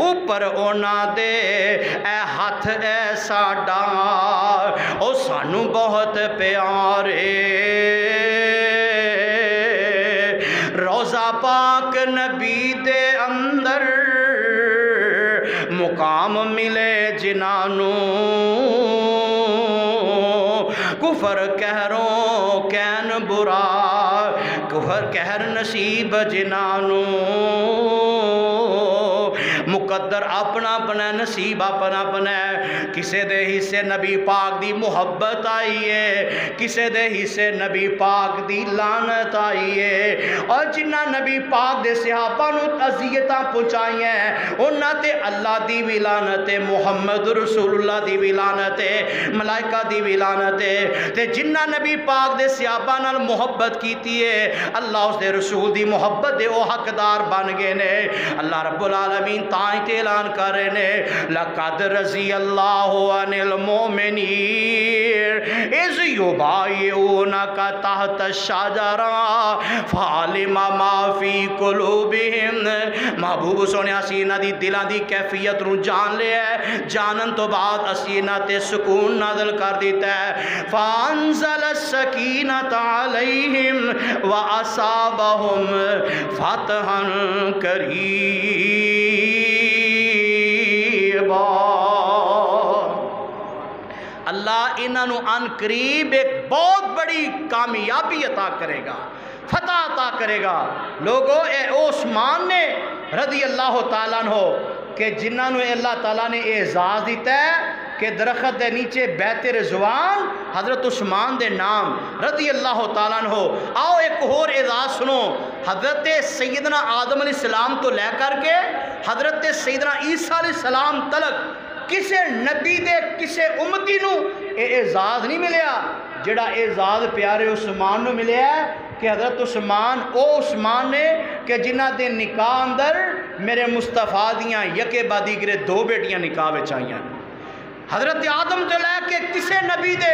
اوپر اونا دے اے ہاتھ اے ساڈا او سانو بہت پیارے، روضہ پاک نبی دے اندر مقام ملے جنانو، کفر کہروں کین برا کفر کہر نصیب جنانو، مقدر اپنا اپنا نصیب اپنا اپنا، کسے دے حصے نبی پاک دی محبت آئی ہے، کسے دے حصے نبی پاک دی لعنت آئی ہے، اور جنہ نبی پاک دے صحابہ نو اذیتاں پہنچائی ہیں انہاں تے اللہ دی بھی لعنت ہے، محمد رسول اللہ دی بھی لعنت ہے، ملائکہ دی بھی لعنت ہے، تے جنہ نبی پاک دے صحابہ نال محبت کیتی ہے اللہ اس دے رسول دی محبت دے او حقدار بن گئے نے۔ اللہ رب العالمین تائیں تے اعلان کر رہے نے لَقَدْ رَضِيَ اللَّهُ عَنِ الْمُؤْمِنِينَ اِذْ يُبَايِعُونَكَ تَحْتَ الشَّجَرَةِ فَعَلِمَ مَا فِي قُلُوبِهِمْ، محبوب سونے اسینہ دی دلاں دی کیفیت رو جان لے ہے، جانن تو بعد اسینہ تے سکون نازل کر دیتا ہے، فَأَنزَلَ السَّكِينَةَ عَلَيْهِمْ وَأَصَابَهُمْ فَتْحًا قَرِيبًا، اللہ انہوں ان قریب ایک بہت بڑی کامیابی عطا کرے گا، فتح عطا کرے گا۔ لوگوں اے عثمان نے رضی اللہ تعالیٰ عنہ کہ جنہوں نے اللہ تعالیٰ نے اعزاز دیتا ہے کہ درخت دے نیچے بیت رضوان حضرت عثمان دے نام رضی اللہ تعالیٰ عنہ. آؤ ایک اور اعزاز سنو. حضرت سیدنا آدم علیہ السلام تو لے کر کے حضرت سیدنا عیسیٰ علیہ السلام تلک کسے نبی دے کسے امتی نو اے اعزاز نہیں ملیا جڑا اعزاز پیارے عثمان نو ملیا ہے کہ حضرت عثمان او عثمان نے کہ جنہ دے نکاح اندر میرے مصطفیٰ دیاں یکے بعدی گرے 2 بیٹیاں نکاح وچ آئیاں. حضرت آدم تو لے کے کسے نبی دے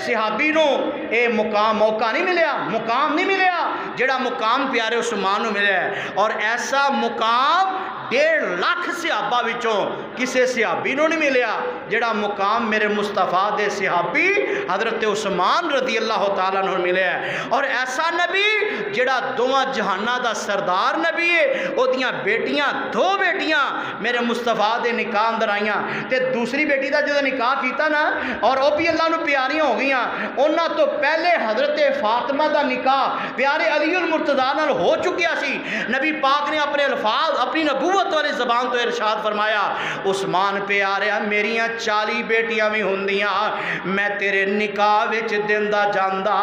صحابی نو اے مقام موقع نہیں ملیا, مقام نہیں ملیا جڑا مقام پیارے عثمان نو ملیا ہے. اور ایسا مقام 1.5 لاکھ صحابہ وچوں کسے صحابی نو نہیں ملیا جڑا مقام میرے مصطفیٰ دے صحابی حضرت عثمان رضی اللہ تعالیٰ عنہ ملیا ہے. اور ایسا نبی جڑا دوواں جہانہ دا سردار نبی ہے, او دیاں بیٹیاں 2 بیٹیاں میرے مصطفیٰ دے نکاح اندر آئیاں تے دوسری بیٹی دا جو نکاح کیتا نا اور او بھی اللہ نو پیاریاں ہو گئیاں. انہاں تو پہلے حضرت فاطمہ دا نکاح پیارے علی المرتضیٰ نال ہو چکیا سی. نبی پاک نے اپنے الفاظ اپنی نبوت والی زبان تو ارشاد فرمایا, عثمان پیارے میریاں 40 بیٹیاں بھی ہوندیاں میں تیرے نکاح وچ دیندا جاندا.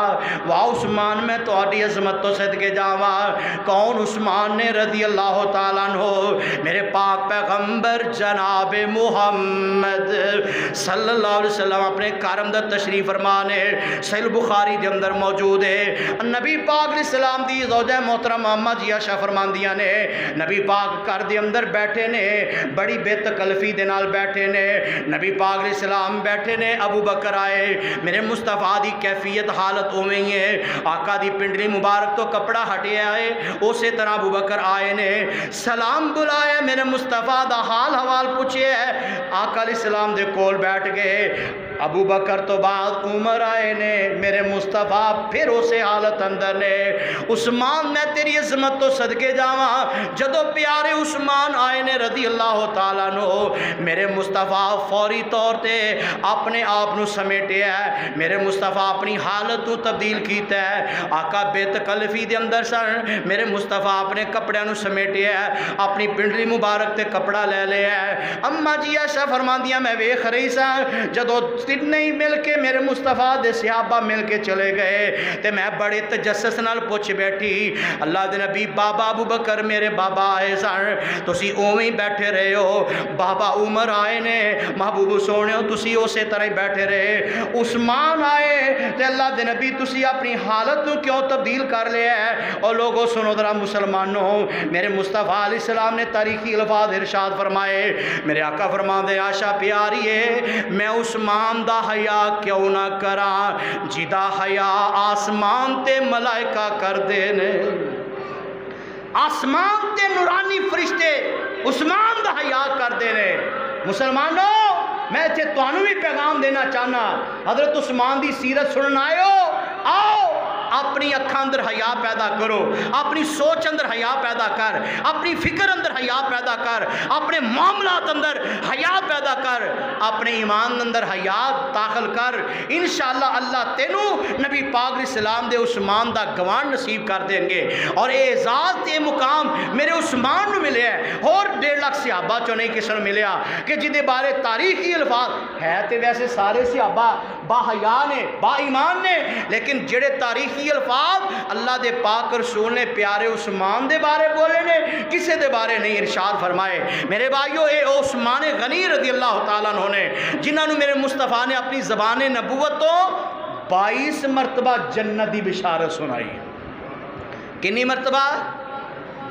واہ عثمان میں تہاڈی عظمت تو صدقے جاواں. کون عثمان نے رضی اللہ تعالیٰ عنہ میرے پاک پیغمبر جناب محمد صلی اللہ علیہ وسلم اپنے گھر اندر تشریف فرما نے صحیح بخاری دے اندر موجود ہے. نبی پاک علیہ السلام دی زوجہ محترمہ اما جی عائشہ فرماندیاں نے نبی پاک گھر دے اندر بیٹھے نے بڑی بے تکلفی دے نال بیٹھے نے. نبی پاک علیہ السلام بیٹھے نے, ابو بکر آئے, میرے مصطفیٰ دی کیفیت حالت اویں ہی ہے. آقا دی پنڈلی مبارک تو کپڑا ہٹے آئے, اسی طرح ابو بکر آئے نے سلام بلایا, میرے مصطفیٰ دا حال حوال پوچھے ہے. آقا علیہ السلام دے کول بیٹھ گئے. ابو بکر تو بعد عمر آئے نے, میرے مصطفیٰ پھر اسے حالت اندر نے. عثمان میں تیری عظمت تو صدقے جاواں جدو پیارے عثمان آئے نے رضی اللہ تعالیٰ عنہ میرے مصطفیٰ فوری طور تے اپنے آپ نو سمیٹے ہے. میرے مصطفیٰ اپنی حالت تو تبدیل کیتا ہے. آقا بے تکلفی دے اندر سن, میرے مصطفیٰ اپنے کپڑے نو سمیٹے ہے, اپنی پنڈلی مبارک تے کپڑا لے لے ہے. اما جی عائشہ فرماندیاں میں ویکھ رہی سا جدو نہیں مل کے میرے مصطفیٰ دے صحابہ مل کے چلے گئے تے میں بڑے تجسس نال پوچھ بیٹھی اللہ دے نبی بابا ابو بکر میرے بابا آئے سن تسی اوویں بیٹھے رہے ہو, بابا عمر آئے نے محبوب سونے ہو تسی اسی طرح ہی بیٹھے رہے. عثمان آئے تے اللہ دے نبی تسی اپنی حالت نو کیوں تبدیل کر لیا ہے. اور لوگوں سنو ذرا مسلمانوں, میرے مصطفیٰ علیہ السلام نے تاریخی الفاظ ارشاد فرمائے. میرے آقا فرماندے عائشہ پیاری ہے میں عثمان دا حیا کیوں نہ کرا جدا حیا آسمان تے ملائکہ کر دے نے. آسمان تے نورانی فرشتے عثمان دا حیا کر دے نے. مسلمانوں میں اتھے تانوں بھی پیغام دینا چاہنا, حضرت عثمان دی سیرت سنن آئے ہو, آؤ اپنی اکھاں اندر حیا پیدا کرو, اپنی سوچ اندر حیا پیدا کر, اپنی فکر اندر حیا پیدا کر, اپنے معاملات اندر حیا پیدا کر, اپنے ایمان اندر حیا داخل کر. انشاءاللہ اللہ تینو نبی پاک علیہ السلام دے عثمان دا گوان نصیب کر دیں گے. اور اعزاز تے مقام میرے عثمان نو ملے ہے, اور 1.5 لاکھ صحابہ چوں نہیں کسی نو ملیا کہ جدے بارے تاریخی الفاظ ہے تے ویسے سارے صحابہ با حیا نے با ایمان نے, لیکن جڑے تاریخی الفاظ اللہ دے پاک رسول نے پیارے عثمان دے بارے بولے نے کسے دے بارے نہیں ارشاد فرمائے. میرے بھائیو اے عثمان غنی رضی اللہ تعالیٰ عنہ نے جنہاں نو میرے مصطفیٰ نے اپنی زبان نبوت تو 22 مرتبہ جنت دی بشارت سنائی. کنی مرتبہ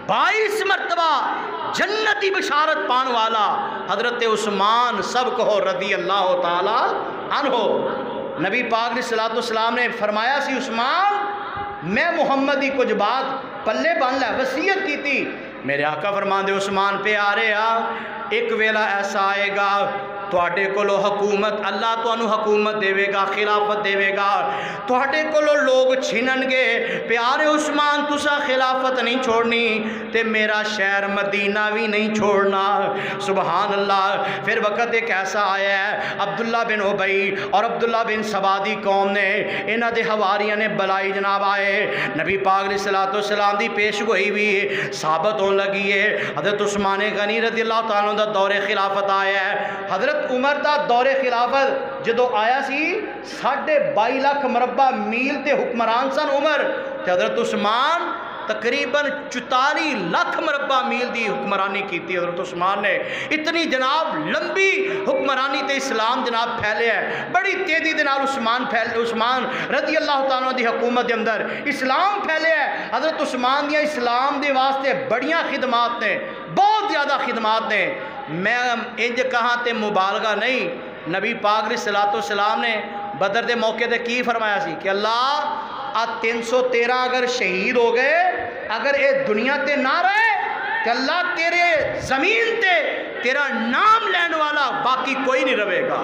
22 مرتبہ جنت دی بشارت پان والا حضرت عثمان سب کہو رضی اللہ تعالیٰ عنہ. نبی پاک علیہ السلام نے فرمایا سی عثمان میں محمد ہی کچھ بات پلے بن لے وصیت کی تھی. میرے آقا فرمان دے عثمان پہ آ رہے ایک ویلا ایسا آئے گا تواڈے کولو حکومت اللہ تانوں حکومت دے گا خلافت دے گا تواڈے کولو لوگ چھنن گے. پیارے عثمان تسا خلافت نہیں چھوڑنی تے میرا شہر مدینہ بھی نہیں چھوڑنا. سبحان اللہ. پھر وقت ایک ایسا آیا ہے عبداللہ بن ابی اور عبداللہ بن سبا دی قوم نے انہاں دے حواریاں نے بلائی جناب آئے نبی پاک علیہ السلام دی پیش گوئی بھی ثابت ہون لگی ہے. حضرت عثمان غنی رضی اللہ تعالیٰ عنہ دا دور خلافت آیا ہے. حضرت حضرت عمر دا دور خلافت جدو آیا سی 22.5 لاکھ مربع میل تے حکمران سن عمر، تے حضرت عثمان تقریباً 44 لاکھ مربع میل دی حکمرانی کی تھی حضرت عثمان نے۔ اتنی جناب لمبی حکمرانی تے اسلام جناب پھیلے ہے، بڑی تیزی دے نال عثمان رضی اللہ تعالیٰ دی حکومت دے اندر اسلام پھیلے ہے۔ حضرت عثمان دیاں اسلام دے واسطے بڑیاں خدمات نے، بہت زیادہ خدمات نے۔ میں انج کہاں تے مبالغہ نہیں، نبی پاک علیہ الصلوۃ والسلام نے بدر دے موقع تے کی فرمایا سی کہ اللہ 313 اگر شہید ہو گئے، اگر اے دنیا تے نہ رہے کہ اللہ تیرے زمین تے تیرا نام لین والا باقی کوئی نہیں رہے گا۔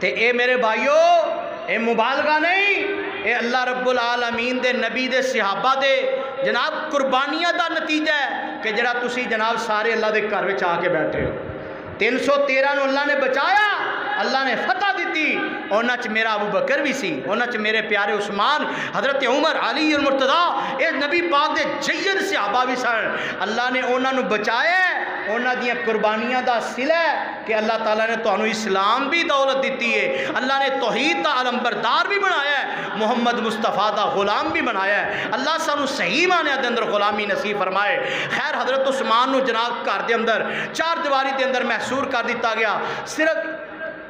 تے اے میرے بھائیو اے مبالغہ نہیں، اے اللہ رب العالمین دے نبی دے صحابہ دے جناب قربانیاں دا نتیجہ ہے کہ جڑا تسی جناب سارے اللہ دے گھر وچ آ کے بیٹھے ہو۔ 313 نو اللہ نے بچایا، اللہ نے فتح دیتی، اونا چ میرا ابو بکر بھی سی، اونا چ میرے پیارے عثمان، حضرت عمر، علی المرتضیٰ، اے نبی پاک دے جید صحابہ بھی سن۔ اللہ نے اونا نو بچایا، اونا دیاں قربانیاں دا صلہ ہے کہ اللہ تعالیٰ نے تو انو اسلام بھی دولت دیتی ہے، اللہ نے توحید دا علمبردار بھی بنایا ہے، محمد مصطفیٰ دا غلام بھی بنایا ہے۔ اللہ سانو صحیح معنی دے اندر غلامی نصیب فرمائے۔ خیر حضرت عثمان نو جناب گھر دے اندر چار دیواری دے اندر محصور کر دیتا گیا۔ صرف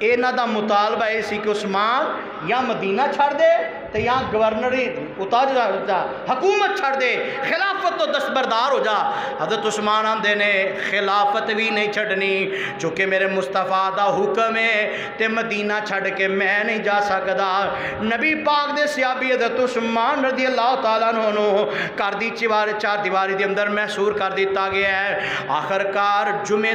اینا دا مطالبہ ایسی کہ عثمان یا مدینہ چھڑ دے تو یا گورنری اتار جا، حکومت چھڑ دے، خلافت تو دستبردار ہو جا۔ حضرت عثمان آندے نے خلافت بھی نہیں چھڑنی، چونکہ میرے مصطفیٰ دا حکم ہے تے مدینہ چھڑ کے میں نہیں جا سکدا۔ نبی پاک دے صحابی حضرت عثمان رضی اللہ تعالیٰ عنہ کر دی چار دیواری دے اندر محصور کر دیتا گیا ہے۔ آخرکار جمعہ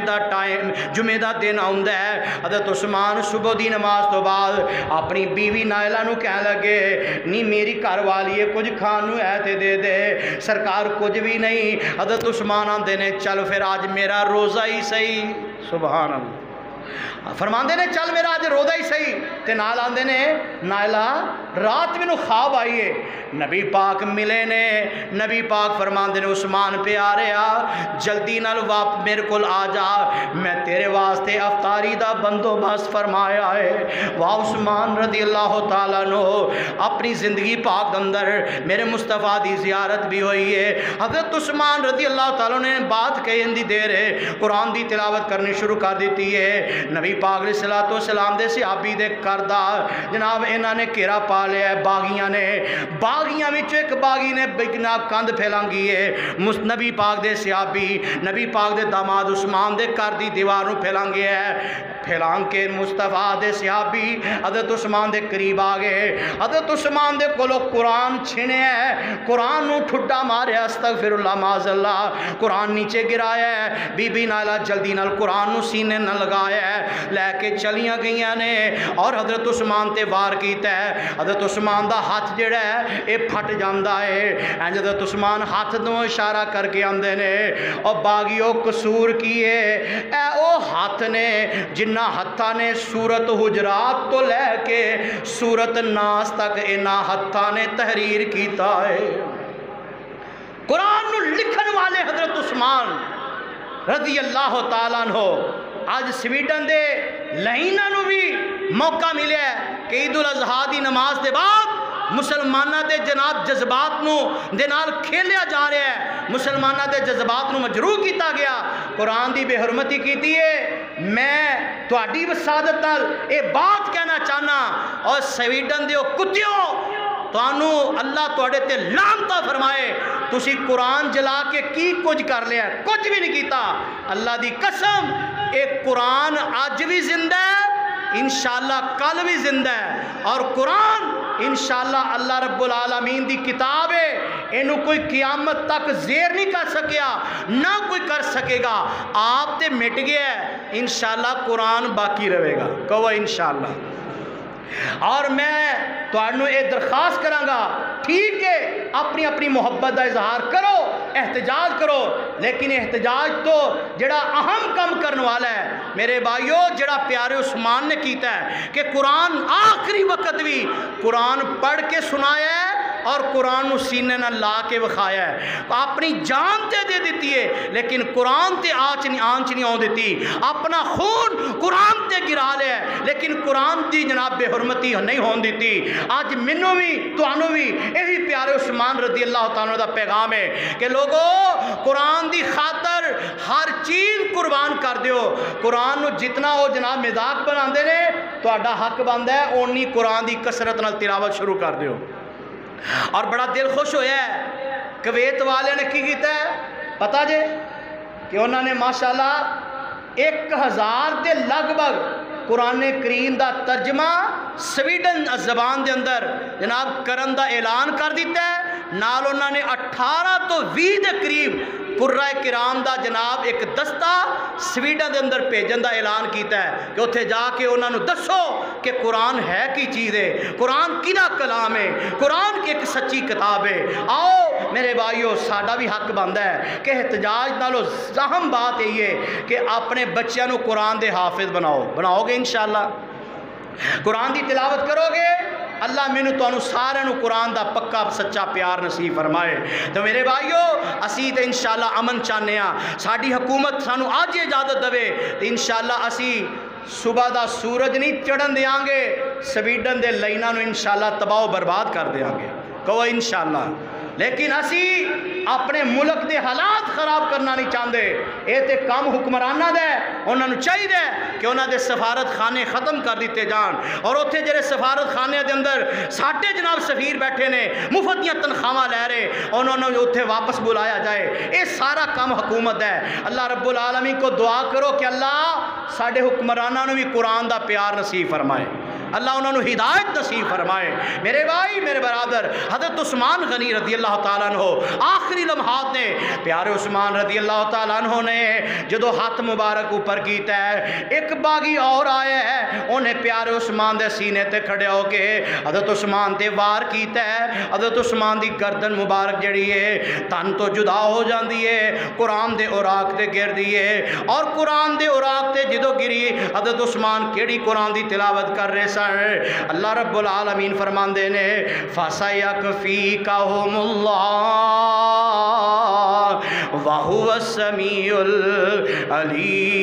دا دن آندا ہے، حضرت عثمان صبح دی نماز تو بعد اپنی بیوی نائلہ نو کہنے لگے نہیں میری گھر والی ہے کچھ کھانو ہے تے دے دے، سرکار کچھ بھی نہیں۔ حضرت عثمان آندے نے چل پھر آج میرا روزہ ہی صحیح، سبحان اللہ، فرماندے نے چل میرا آج روزہ ہی صحیح، تے نال آندے نے نائلہ رات میں نو خواب آئیے، نبی پاک ملے نے، نبی پاک فرماندے نے عثمان پہ آ رہے آ جلدی نال واپ میرے کول آ جا، میں تیرے واسطے افطاری دا بندوبست فرمایا ہے۔ واہ عثمان رضی اللہ تعالیٰ عنہ اپنی زندگی پاک اندر میرے مصطفیٰ دی زیارت بھی ہوئی ہے۔ حضرت عثمان رضی اللہ تعالیٰ نے بات کہی اندی دیر ہے قرآن دی تلاوت کرنی شروع کر دیتی ہے۔ نبی پاک علیہ السلام دے صحابی دے کردہ جناب انہاں نے گھیرا پا لیا ہے، باغیاں نے، باغیاں وچ ایک باغی نے جناب کند پھیلانگی ہے، نبی پاک دے صحابی نبی پاک دے داماد عثمان دے کر دی دیوار نو پھیلانگی ہے، پھیلان کے مصطفیٰ دے صحابی حضرت عثمان دے قریب آگے، حضرت عثمان دے کولو قرآن چھنے ہے، قرآن نو ٹھڈا مارے استغفر اللہ معاذ اللہ، قرآن نیچے گرایا ہے، بی بی نائلہ جلدی نال قرآن نو سینے نہ لگایا ہے، لے کے چلیاں گئیاں نے اور حضرت عثمان تے وار کیتا ہے۔ حضرت عثمان دا ہاتھ جڑا ہے اے پھٹ جاندا ہے، حضرت عثمان ہاتھ دو اشارہ کر کے آندے نے اور باغیو قصور کیے اے او ہاتھ نے جنہ ہتھا نے سورت حجرات تو لے کے سورت ناس تک انہاں ہتھا نے تحریر کیتا ہے۔ قرآن نو لکھن والے حضرت عثمان رضی اللہ تعالیٰ عنہ آج سویڈن دے لہینہ نو بھی موقع ملے ہے کہ عید الاضحیٰ دی نماز دے بعد مسلمانہ دے جناب جذبات نو دے نال کھیلیا جا رہے ہیں، مسلمانہ دے جذبات نو مجروح کیتا گیا، قرآن دی بے حرمتی کیتی ہے۔ میں تہاڈی وسادت نال اے بات کہنا چاہنا اور سویڈن دیو کتیوں تانو اللہ تواڈے تے لعنتاں فرمائے، تسی قرآن جلا کے کی کچھ کر لیا، کچھ بھی نہیں کیتا۔ اللہ دی قسم اے قرآن آج بھی زندہ ہے، انشاءاللہ کل بھی زندہ ہے، اور قرآن انشاءاللہ اللہ رب العالمین دی کتاب ہے، انہوں کوئی قیامت تک زیر نہیں کر سکیا، نہ کوئی کر سکے گا، آپ تے مٹ گیا ہے، انشاءاللہ قرآن باقی رہے گا، کہو انشاءاللہ۔ اور میں تو انہوں اے درخواست کروں گا، ٹھیک ہے اپنی اپنی محبت دا اظہار کرو، احتجاج کرو، لیکن احتجاج تو جڑا اہم کم کرنے والا ہے میرے بھائیو، جڑا پیارے عثمان نے کیتا ہے کہ قرآن آخری وقت بھی قرآن پڑھ کے سنایا ہے، اور قرآن نو سینے نہ لا کے وکھایا ہے، اپنی جان تے دے دیتی ہے لیکن قرآن تے آنچ نہیں آن دیتی، اپنا خون قرآن تے گرا لیا ہے لیکن قرآن دی جناب بے حرمتی نہیں ہون دیتی۔ آج منوں بھی تانوں بھی یہی پیارے عثمان رضی اللہ تعالیٰ دا پیغام ہے کہ لوگو قرآن دی خاطر ہر چیز قربان کر دیو، قرآن نو جتنا وہ جناب مذاق بنا دے نے تو اڈا حق بند ہے اونی قرآن دی کثرت نال تلاوت شروع کر دیو۔ اور بڑا دل خوش ہویا ہے کویت والے نے کی کیتا ہے پتہ جے کہ انہوں نے ماشاءاللہ 1000 دے لگ بھگ قرآن کریم دا ترجمہ سویڈن زبان دے اندر جناب کرن دا اعلان کر دیتا ہے، نال انہوں نے 18 تو 20 دے قریب قرآ کرام دا جناب ایک دستہ سویڈن دے اندر بھیجن دا اعلان کیتا ہے کہ اتھے جا کے انہوں نے دسو کہ قرآن ہے کی چیز ہے، قرآن کنا کلام ہے، قرآن کی ایک سچی کتاب ہے۔ آؤ میرے بھائیو ساڈا بھی حق بندا ہے کہ احتجاج نالو اہم بات یہی ہے کہ اپنے بچیاں نو قرآن دے حافظ بناؤ گے انشاءاللہ، قرآن دی تلاوت کرو گے، اللہ میں تو سارے قرآن دا پکا سچا پیار نصیب فرمائے۔ تو میرے بھائیو اسی تے انشاءاللہ امن چاہنے ہیں، ساڑی حکومت سانو آج اجازت دوے تو انشاءاللہ اسی صبح دا سورج نہیں چڑھن دیاں گے، سویڈن دے لائناں نو انشاءاللہ تباہ و برباد کر دیاں گے، کہو انشاءاللہ۔ لیکن اسی اپنے ملک دے حالات خراب کرنا نہیں چاہتے، اے تے کام حکمرانہ دے، انہوں نے چاہیے دے کہ انہوں دے سفارت خانے ختم کر دیتے جان، اور اتھے جڑے سفارت خانے دے اندر ساٹھے جناب سفیر بیٹھے نے مفتیاں تنخواہ لے رہے، انہوں نے اتھے واپس بلایا جائے، اے سارا کام حکومت ہے۔ اللہ رب العالمین کو دعا کرو کہ اللہ ساڑھے حکمرانہ نے بھی قرآن دا پیار نصیب فرمائے، اللہ انہوں نے ہدایت نصیب فرمائے۔ میرے بھائی میرے برادر حضرت عثمان غنی رضی اللہ تعالیٰ عنہ آخری لمحات نے پیارے عثمان رضی اللہ تعالیٰ عنہ نے جدو ہاتھ مبارک اوپر کیتا ہے، ایک باغی اور آیا ہے انہیں پیارے عثمان دے سینے تے کھڑے ہو کے حضرت عثمان تے وار کیتا ہے، حضرت عثمان دی گردن مبارک جڑی ہے تن تو جدا ہو جاندی ہے، قرآن دے اوراق تے گر دیئے، اور قرآن دے اوراق تے جدو گری حضرت عثمان کیڑی قرآن دی تلاوت کر رہے سن، اللہ رب العالمین فرمان دے نے فَسَيَكْفِيكَهُمُ اللَّهُ وَهُوَ السَّمِيعُ الْعَلِيمُ۔